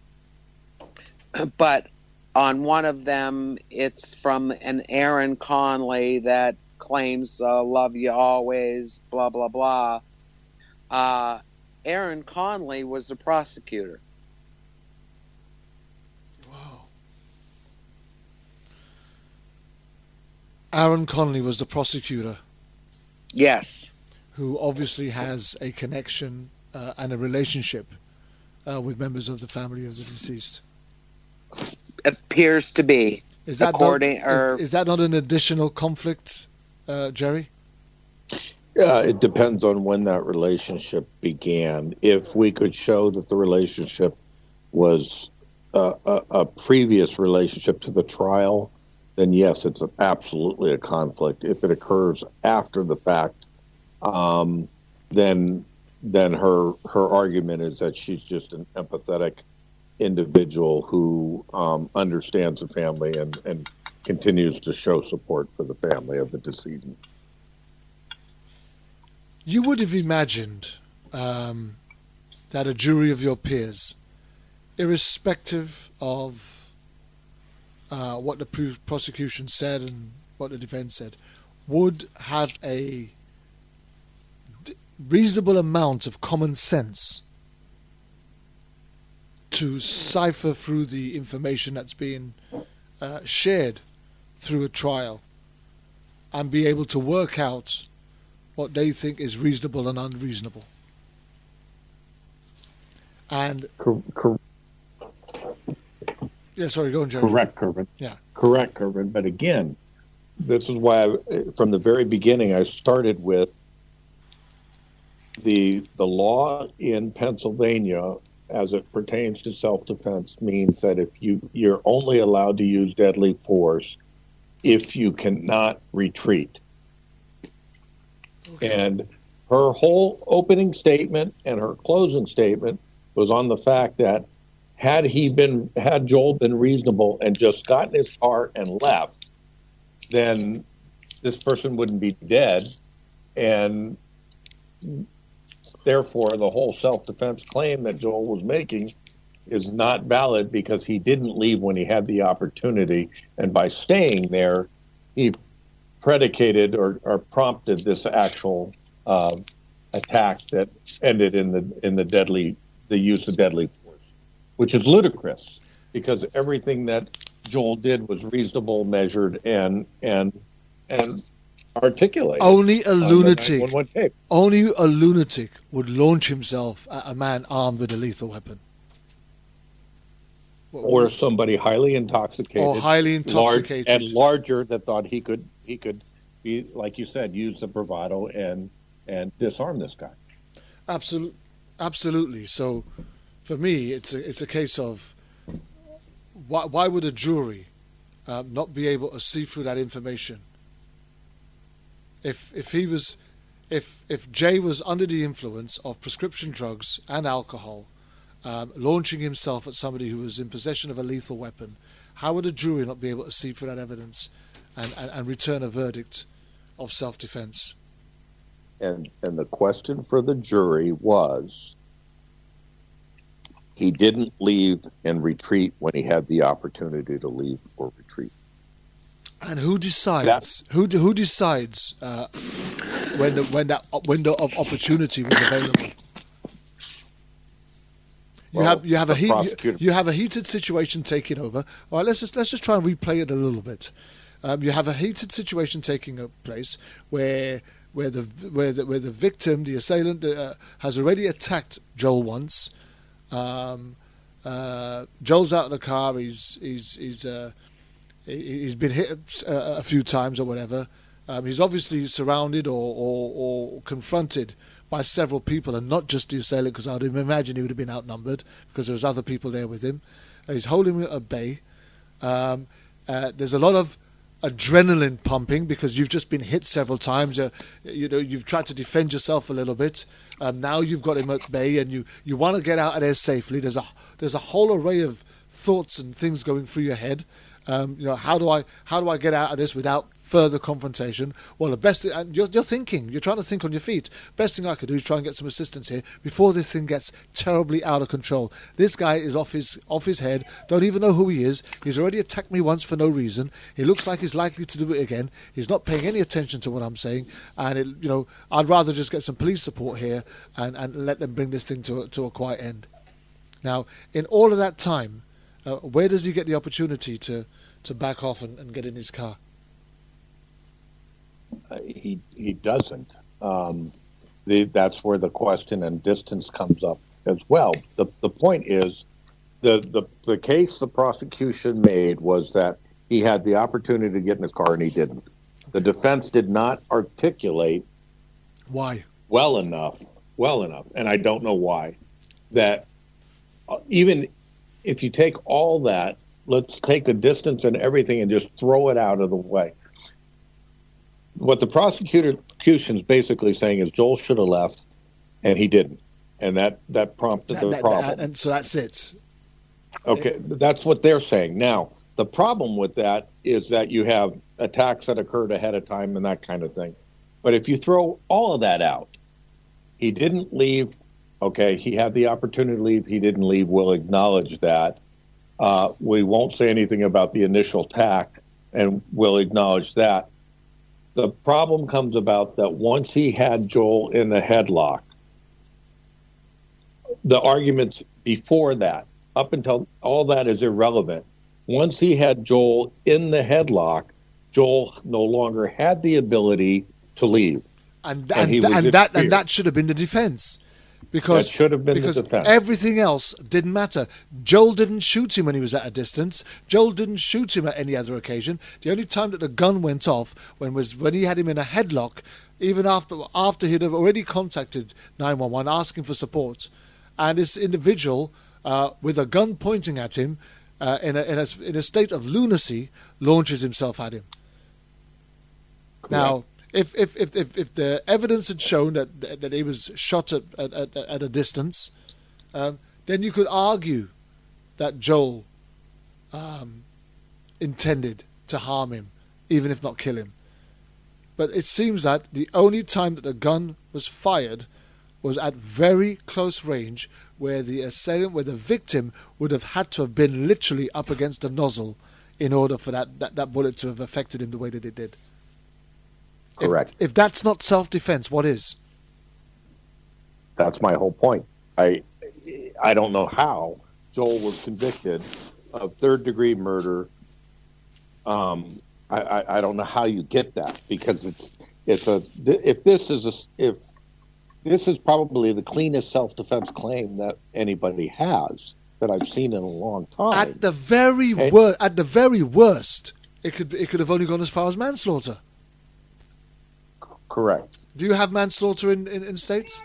Speaker 5: But on one of them, it's from an Aaron Conley that claims love you always, blah, blah, blah. Aaron Conley was the prosecutor.
Speaker 2: Wow. Aaron Conley was the prosecutor.
Speaker 5: Yes.
Speaker 2: Who obviously has a connection and a relationship with members of the family of the deceased.
Speaker 5: Appears to be.
Speaker 2: Is that not an additional conflict, Jerry?
Speaker 6: Yeah, it depends on when that relationship began. If we could show that the relationship was a previous relationship to the trial, then yes, it's absolutely a conflict. If it occurs after the fact, then her argument is that she's just an empathetic individual who understands the family and continues to show support for the family of the decedent.
Speaker 2: You would have imagined that a jury of your peers, irrespective of what the prosecution said and what the defense said, would have a reasonable amount of common sense to cipher through the information that's being shared through a trial and be able to work out what they think is reasonable and unreasonable. And yeah, sorry, go on, Jerry.
Speaker 6: Correct, Kervin.
Speaker 2: Yeah,
Speaker 6: correct, Kervin. But again, this is why from the very beginning I started with the law in Pennsylvania as it pertains to self-defense means that if you're only allowed to use deadly force if you cannot retreat. Okay. And her whole opening statement and her closing statement was on the fact that had Joel been reasonable and just got in his car and left, then this person wouldn't be dead, and therefore the whole self-defense claim that Joel was making is not valid because he didn't leave when he had the opportunity, and by staying there, he predicated or prompted this actual attack that ended in the use of deadly force, which is ludicrous because everything that Joel did was reasonable, measured, and articulated.
Speaker 2: Only a lunatic would launch himself at a man armed with a lethal weapon.
Speaker 6: Or somebody highly intoxicated. And larger that thought he could be, like you said, use the bravado and disarm this guy.
Speaker 2: Absolutely. So for me, it's a case of why would a jury not be able to see through that information? If Jay was under the influence of prescription drugs and alcohol, launching himself at somebody who was in possession of a lethal weapon, how would a jury not be able to see through that evidence and return a verdict of self-defense?
Speaker 6: And the question for the jury was, he didn't leave and retreat when he had the opportunity to leave or retreat.
Speaker 2: And who decides? Who decides when that window of opportunity was available? You have a heated situation taking over. All right, let's just try and replay it a little bit. You have a heated situation taking place where the victim, the assailant, has already attacked Joel once. Joel's out of the car. He's been hit a few times or whatever. He's obviously surrounded or confronted by several people, and not just the assailant, because I'd imagine he would have been outnumbered because there was other people there with him. He's holding him at bay. There's a lot of adrenaline pumping because you've just been hit several times. You've tried to defend yourself a little bit. Now you've got him at bay, and you want to get out of there safely. There's a whole array of thoughts and things going through your head. How do I get out of this without further confrontation? Well, the best and you're trying to think on your feet. Best thing I could do is try and get some assistance here before this thing gets terribly out of control. This guy is off his head. Don't even know who he is. He's already attacked me once for no reason. He looks like he's likely to do it again. He's not paying any attention to what I'm saying, and I'd rather just get some police support here and let them bring this thing to a quiet end. Now, in all of that time, where does he get the opportunity to back off and get in his car?
Speaker 6: He doesn't. That's where the question and distance comes up as well. The point is, the case the prosecution made was that he had the opportunity to get in his car and he didn't. The defense did not articulate
Speaker 2: why
Speaker 6: well enough, and I don't know why. That even if you take all that, let's take the distance and everything and just throw it out of the way. What the prosecution is basically saying is Joel should have left, and he didn't, and that prompted the problem.
Speaker 2: And so that's it.
Speaker 6: Okay, that's what they're saying. Now, the problem with that is that you have attacks that occurred ahead of time and that kind of thing. But if you throw all of that out, he didn't leave. Okay, he had the opportunity to leave. He didn't leave. We'll acknowledge that. We won't say anything about the initial attack, and we'll acknowledge that.
Speaker 4: The problem comes about that once he had Joel in a headlock, the arguments before that, up until all that is irrelevant. Once he had Joel in the headlock, Joel no longer had the ability to leave.
Speaker 2: And that should have been the defense. Because,
Speaker 4: that should have been the defense.
Speaker 2: Everything else didn't matter. Joel didn't shoot him when he was at a distance. Joel didn't shoot him at any other occasion. The only time that the gun went off when he had him in a headlock, even after he'd have already contacted 911 asking for support, and this individual with a gun pointing at him in a state of lunacy launches himself at him. Correct. Now, if the evidence had shown that he was shot at a distance, then you could argue that Joel intended to harm him, even if not kill him. But it seems that the only time that the gun was fired was at very close range, where the victim would have had to have been literally up against the nozzle in order for that bullet to have affected him the way that it did.
Speaker 6: Correct.
Speaker 2: If that's not self-defense, what is?
Speaker 6: That's my whole point. I don't know how Joel was convicted of third-degree murder. I don't know how you get that, because if this is probably the cleanest self-defense claim that anybody has that I've seen in a long time.
Speaker 2: At the very worst, it could have only gone as far as manslaughter.
Speaker 6: Correct.
Speaker 2: Do you have manslaughter in states?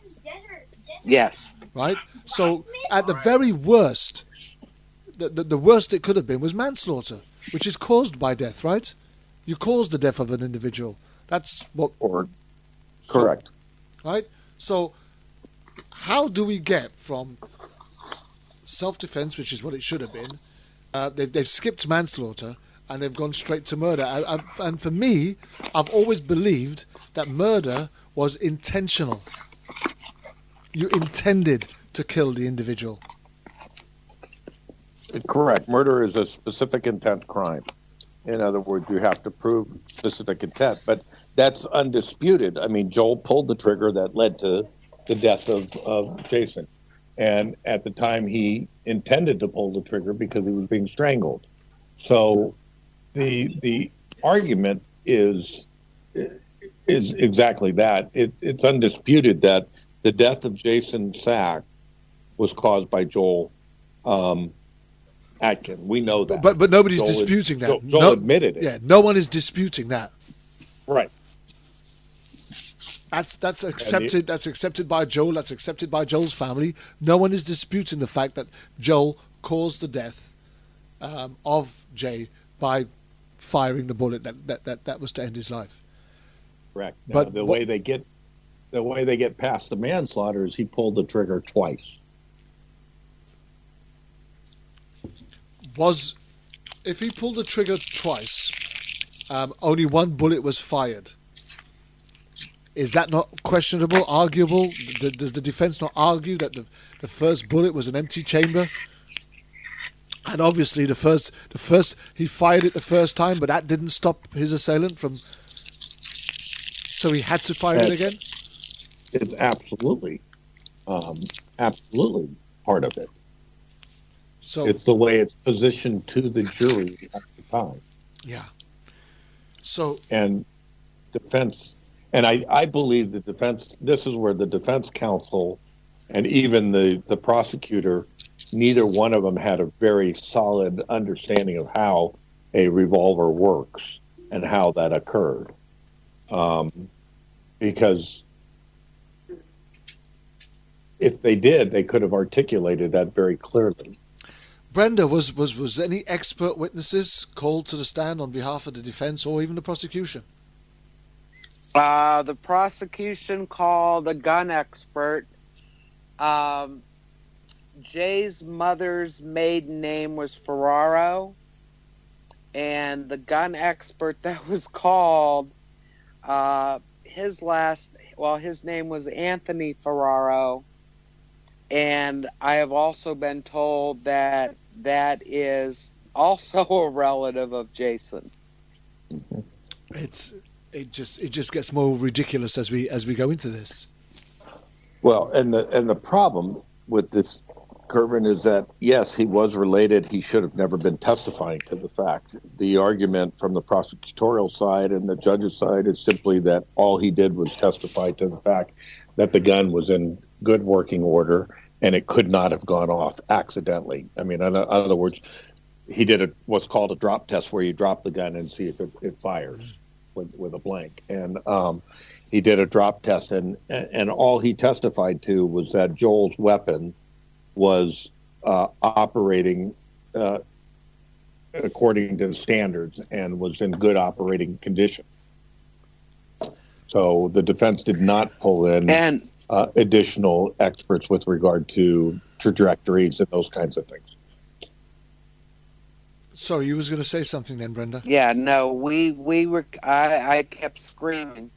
Speaker 5: Yes.
Speaker 2: Right? So, at the very worst, the worst it could have been was manslaughter, which is caused by death, right? You cause the death of an individual. That's what...
Speaker 6: Correct.
Speaker 2: Right? So, how do we get from self-defense, which is what it should have been, they've skipped manslaughter, and they've gone straight to murder. And for me, I've always believed that murder was intentional. You intended to kill the individual.
Speaker 6: Correct. Murder is a specific intent crime. In other words, you have to prove specific intent. But that's undisputed. I mean, Joel pulled the trigger that led to the death of Jason. And at the time, he intended to pull the trigger because he was being strangled. So the argument is exactly that. It's undisputed that the death of Jason Sack was caused by Joel Atkin. We know that.
Speaker 2: But nobody's disputing that.
Speaker 6: Joel admitted it.
Speaker 2: Yeah, no one is disputing that.
Speaker 6: Right.
Speaker 2: That's accepted. That's accepted by Joel. That's accepted by Joel's family. No one is disputing the fact that Joel caused the death of Jay by firing the bullet that was to end his life.
Speaker 6: Correct. Now,
Speaker 2: But
Speaker 6: the way they get past the manslaughter is he pulled the trigger twice.
Speaker 2: If he pulled the trigger twice, only one bullet was fired. Is that not questionable, arguable? Does the defense not argue that the first bullet was an empty chamber? And obviously the first he fired it the first time, but that didn't stop his assailant from. So he had to fire it again.
Speaker 6: It's absolutely part of it.
Speaker 2: So
Speaker 6: it's the way it's positioned to the jury at the time.
Speaker 2: Yeah. So
Speaker 6: and defense. And I believe the defense, this is where the defense counsel and even the prosecutor, neither one of them had a very solid understanding of how a revolver works and how that occurred. Because if they did, they could have articulated that very clearly.
Speaker 2: Brenda, was any expert witnesses called to the stand on behalf of the defense or even the prosecution?
Speaker 5: The prosecution called a gun expert. Jay's mother's maiden name was Ferraro, and the gun expert that was called, his name was Anthony Ferraro, and I have also been told that is also a relative of Jason.
Speaker 2: it just gets more ridiculous as we go into this.
Speaker 6: Well, and the problem with this, Kervin, is that yes, he was related. He should have never been testifying to the fact. The argument from the prosecutorial side and the judge's side is simply that all he did was testify to the fact that the gun was in good working order and it could not have gone off accidentally. I mean, in other words, he did what's called a drop test, where you drop the gun and see if it fires with a blank. And he did a drop test, and all he testified to was that Joel's weapon was operating according to the standards and was in good operating condition. So the defense did not pull in additional experts with regard to trajectories and those kinds of things.
Speaker 2: Sorry, you was going to say something then, Brenda?
Speaker 5: Yeah, no, we were. I kept screaming.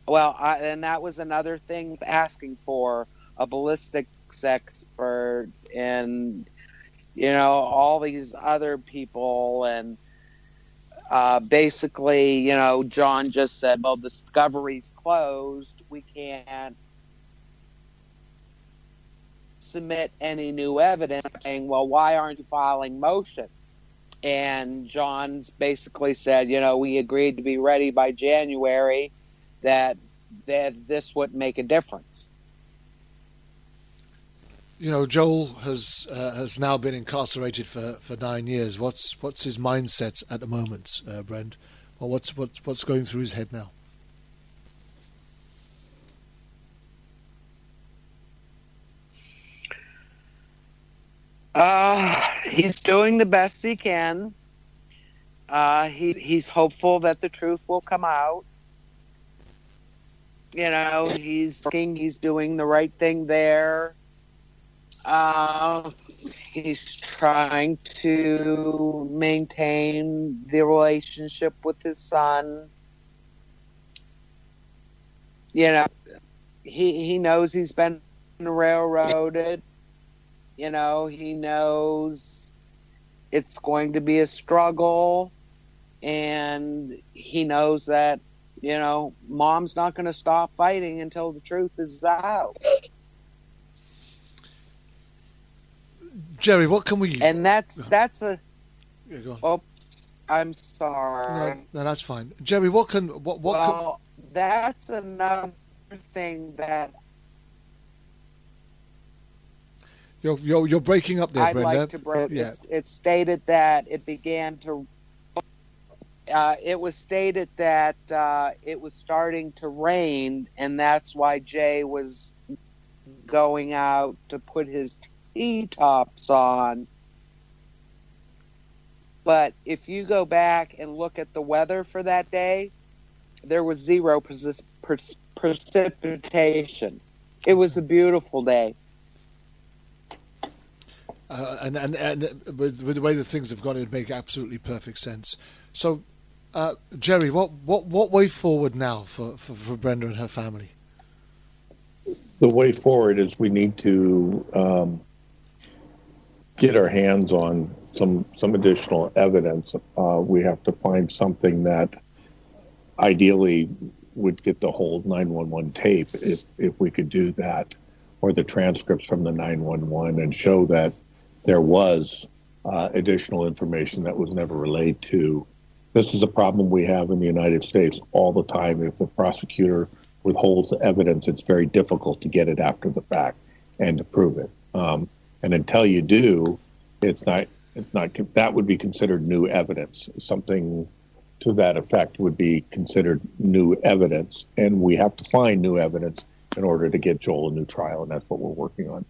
Speaker 5: Well, and that was another thing, asking for a ballistics expert and all these other people, and basically, John just said, "Well, discovery's closed. We can't submit any new evidence." Saying, "Well, why aren't you filing motions?" And John's basically said, we agreed to be ready by January, that this wouldn't make a difference.
Speaker 2: Joel has now been incarcerated for 9 years. What's his mindset at the moment, Brent? Well, what's going through his head now?
Speaker 5: He's doing the best he can. He's hopeful that the truth will come out. He's doing the right thing there. He's trying to maintain the relationship with his son. He knows he's been railroaded. He knows it's going to be a struggle, and he knows that, Mom's not going to stop fighting until the truth is out.
Speaker 2: Jerry, what can we...
Speaker 5: And that's a...
Speaker 2: Yeah, go on.
Speaker 5: Oh, I'm sorry.
Speaker 2: No, that's fine. Jerry, what
Speaker 5: that's another thing that...
Speaker 2: You're breaking up there,
Speaker 5: I'd
Speaker 2: Brenda.
Speaker 5: like to break.
Speaker 2: Yeah.
Speaker 5: It stated that it began to... it was stated that it was starting to rain, and that's why Jay was going out to put his T-tops on. But if you go back and look at the weather for that day, there was zero precipitation. It was a beautiful day.
Speaker 2: And with the way that things have gone, it'd make absolutely perfect sense. So, Jerry, what way forward now for Brenda and her family?
Speaker 4: The way forward is we need to get our hands on some additional evidence. We have to find something that ideally would get the whole 911 tape, if we could do that, or the transcripts from the 911, and show that there was additional information that was never relayed to. This is a problem we have in the United States all the time. If the prosecutor withholds evidence, it's very difficult to get it after the fact and to prove it. And until you do, it's not that would be considered new evidence. Something to that effect would be considered new evidence, and we have to find new evidence in order to get Joel a new trial, and that's what we're working on.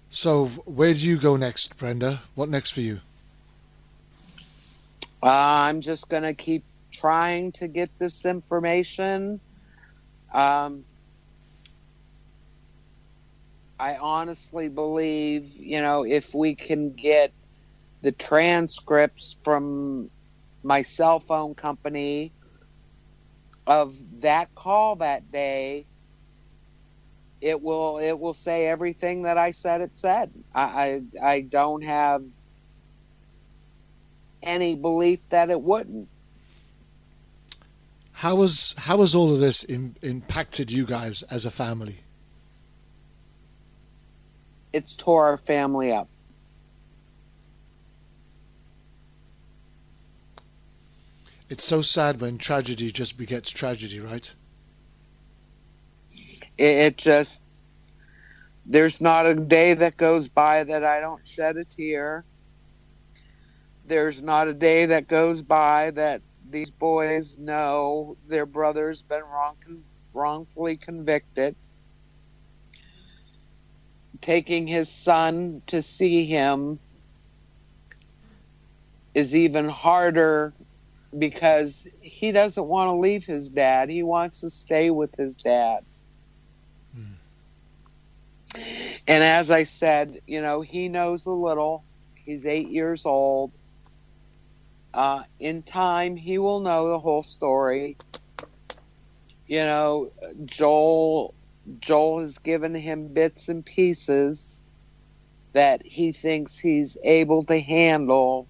Speaker 2: So where do you go next, Brenda? What next for you?
Speaker 5: I'm just going to keep trying to get this information. I honestly believe, if we can get the transcripts from my cell phone company of that call that day, it will say everything that I said it said. I don't have any belief that it wouldn't.
Speaker 2: How has all of this impacted you guys as a family?
Speaker 5: It's tore our family up.
Speaker 2: It's so sad when tragedy just begets tragedy, right?
Speaker 5: It just, there's not a day that goes by that I don't shed a tear. There's not a day that goes by that these boys know their brother's been wrongfully convicted. Taking his son to see him is even harder because he doesn't want to leave his dad. He wants to stay with his dad. And as I said, he knows a little. He's 8 years old. In time, he will know the whole story. Joel has given him bits and pieces that he thinks he's able to handle.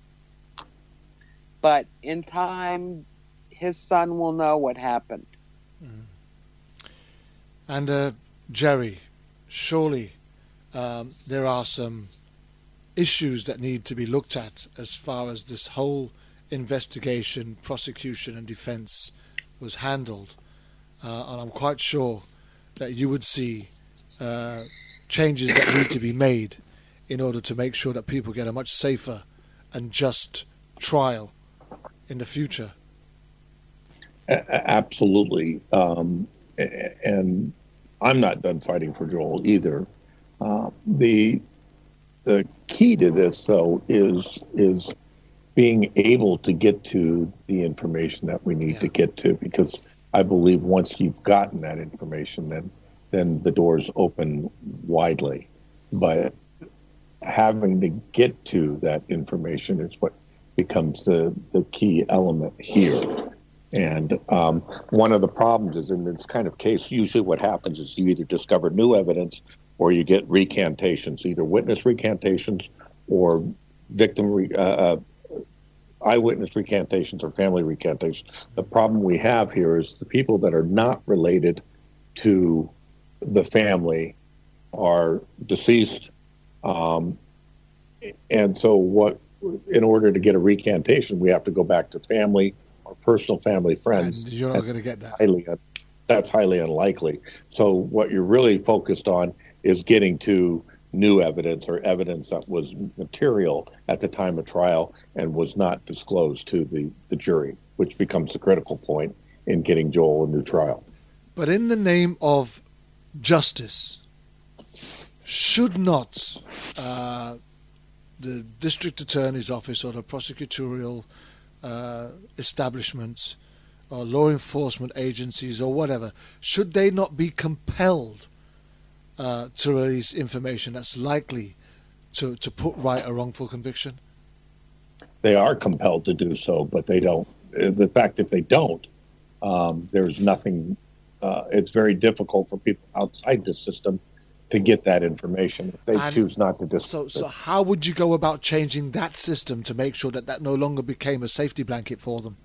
Speaker 5: But in time, his son will know what happened.
Speaker 2: And Jerry, surely there are some issues that need to be looked at as far as this whole investigation, prosecution and defense was handled. And I'm quite sure that you would see changes that need to be made in order to make sure that people get a much safer and just trial in the future.
Speaker 4: Absolutely. And I'm not done fighting for Joel either. The key to this, though, is being able to get to the information that we need to get to, because I believe once you've gotten that information, then the doors open widely. But having to get to that information is what becomes the key element here. And one of the problems is, in this kind of case, usually what happens is you either discover new evidence or you get recantations, either witness recantations or eyewitness recantations or family recantations. The problem we have here is the people that are not related to the family are deceased. And so in order to get a recantation, we have to go back to family or personal family friends.
Speaker 2: And you're not going to get that.
Speaker 4: That's highly unlikely. So what you're really focused on is getting to new evidence or evidence that was material at the time of trial and was not disclosed to the jury, which becomes the critical point in getting Joel a new trial.
Speaker 2: But in the name of justice, should not the district attorney's office or the prosecutorial establishment or law enforcement agencies or whatever, should they not be compelled to release information that's likely to put right a wrongful conviction?
Speaker 4: They are compelled to do so, but they don't. The fact if they don't, there's nothing. It's very difficult for people outside the system to get that information if they choose not to disclose.
Speaker 2: So how would you go about changing that system to make sure that no longer became a safety blanket for them?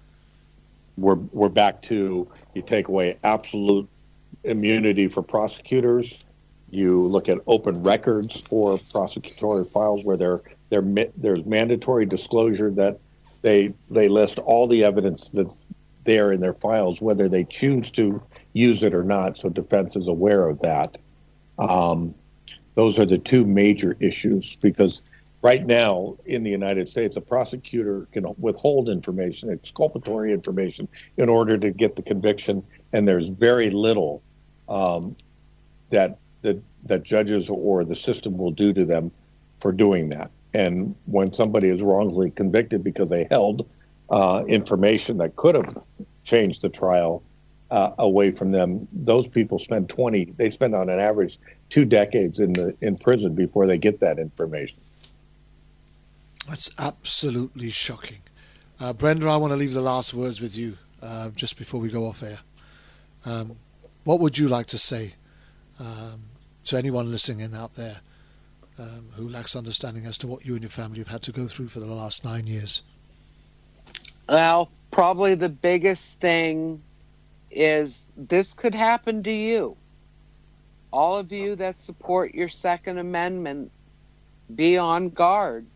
Speaker 4: We're back to, you take away absolute immunity for prosecutors. You look at open records for prosecutorial files where there's mandatory disclosure that they list all the evidence that's there in their files, whether they choose to use it or not, so defense is aware of that. Those are the two major issues, because right now in the United States, a prosecutor can withhold information, exculpatory information, in order to get the conviction, and there's very little that judges or the system will do to them for doing that. And when somebody is wrongly convicted because they held information that could have changed the trial away from them, those people spend on an average 2 decades in prison before they get that information.
Speaker 2: That's absolutely shocking. Brenda, I want to leave the last words with you just before we go off air. What would you like to say to anyone listening in out there who lacks understanding as to what you and your family have had to go through for the last 9 years?
Speaker 5: Well, probably the biggest thing is this could happen to you. All of you that support your Second Amendment, be on guard.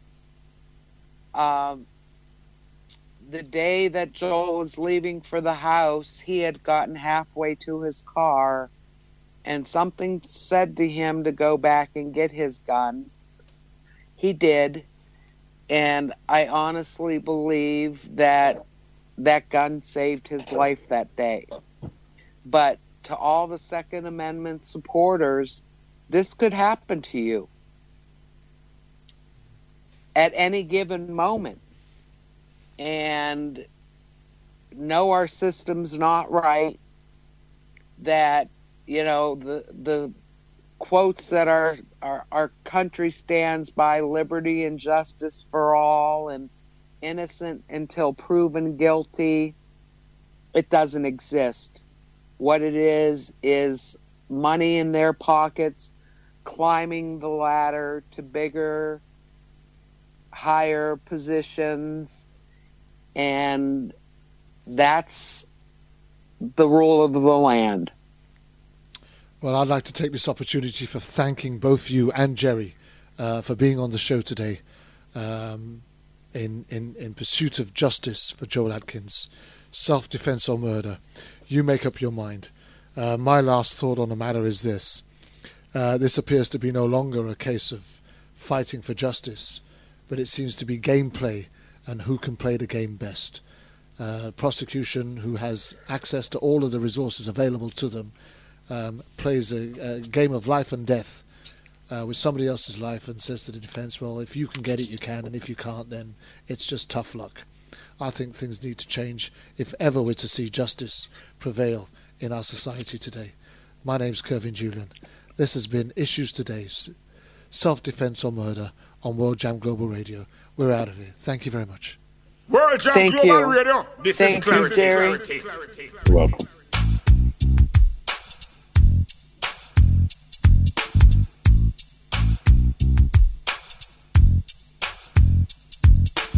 Speaker 5: The day that Joel was leaving for the house, he had gotten halfway to his car and something said to him to go back and get his gun. He did. And I honestly believe that that gun saved his life that day. But to all the Second Amendment supporters, this could happen to you at any given moment. And know our system's not right. That, you know, the quotes that our country stands by, liberty and justice for all, and innocent until proven guilty, it doesn't exist. What it is money in their pockets, climbing the ladder to bigger, higher positions, and that's the rule of the land.
Speaker 2: Well, I'd like to take this opportunity for thanking both you and Jerry for being on the show today in pursuit of justice for Joel Atkins. Self-defense or murder. You make up your mind. My last thought on the matter is this. This appears to be no longer a case of fighting for justice, but it seems to be gameplay and who can play the game best. Prosecution, who has access to all of the resources available to them, plays a game of life and death with somebody else's life and says to the defense, well, if you can get it, you can, and if you can't, then it's just tough luck. I think things need to change if ever we're to see justice prevail in our society today. My name's Kervin, Julien. This has been Issues Today's Self-Defense or Murder on World Jam Global Radio. We're out of here. Thank you very much.
Speaker 7: World Jam Global Radio. This is Clarity.
Speaker 5: Jerry.
Speaker 4: You're welcome.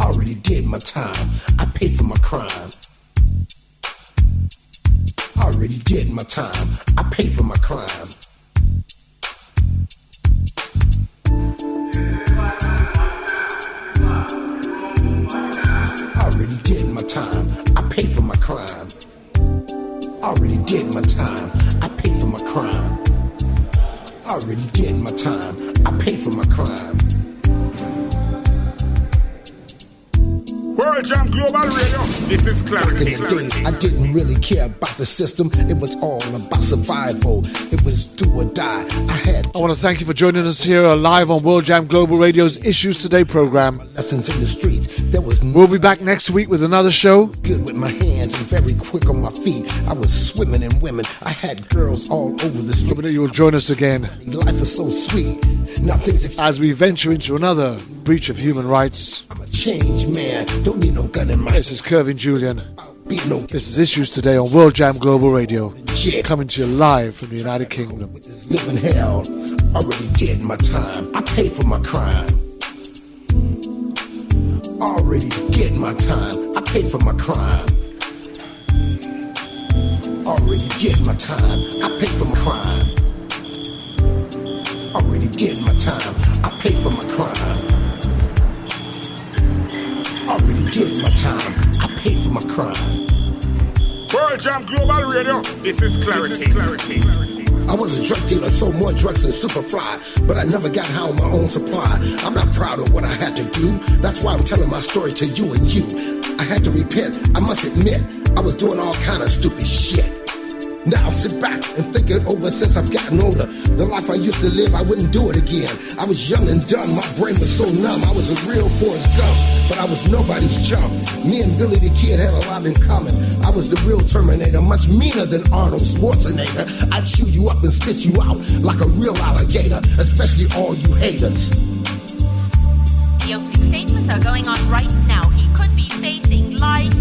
Speaker 1: Already did my time. I paid for my crime. Already did my time. I paid for my crime. Already did my time. I paid for my crime. Already did my time. I paid for my crime. Already did my time. I paid for my crime.
Speaker 7: World Jam Global Radio. This is Clarity.
Speaker 1: Back in the day, I didn't really care about the system. It was all about survival. It was do or die.
Speaker 2: I want to thank you for joining us here live on World Jam Global Radio's Issues Today program.
Speaker 1: Lessons in the streets. There was
Speaker 2: We'll be back next week with another show.
Speaker 1: Good with my hands and very quick on my feet. I was swimming in women. I had girls all over the street.
Speaker 2: Hope that you will join us again
Speaker 1: Life is so sweet. Now things
Speaker 2: as we venture into another breach of human rights.
Speaker 1: I'm a changed man. Don't need no gun in my.
Speaker 2: This is Kervin, Julien.
Speaker 1: Be no
Speaker 2: This is Issues Today on World Jam Global Radio,
Speaker 1: shit.
Speaker 2: coming to you live from the United Kingdom.
Speaker 1: Living hell. Already did my time. I paid for my crime. Already did my time. I paid for my crime. Already did my time. I paid for my crime. Already did my time. I paid for my crime. Already did my time. I paid for my crime.
Speaker 7: World Jam Global Radio. This is Clarity.
Speaker 1: I was a drug dealer, sold more drugs than Superfly, but I never got high on my own supply. I'm not proud of what I had to do. That's why I'm telling my story to you and you. I had to repent. I must admit, I was doing all kind of stupid shit. Now sit back and think it over since I've gotten older. The life I used to live, I wouldn't do it again. I was young and dumb, my brain was so numb. I was a real Forrest Gump, but I was nobody's chump. Me and Billy the Kid had a lot in common. I was the real Terminator, much meaner than Arnold Schwarzenegger. I'd chew you up and spit you out like a real alligator, especially all you haters.
Speaker 3: The opening statements are going on right now. He could be facing life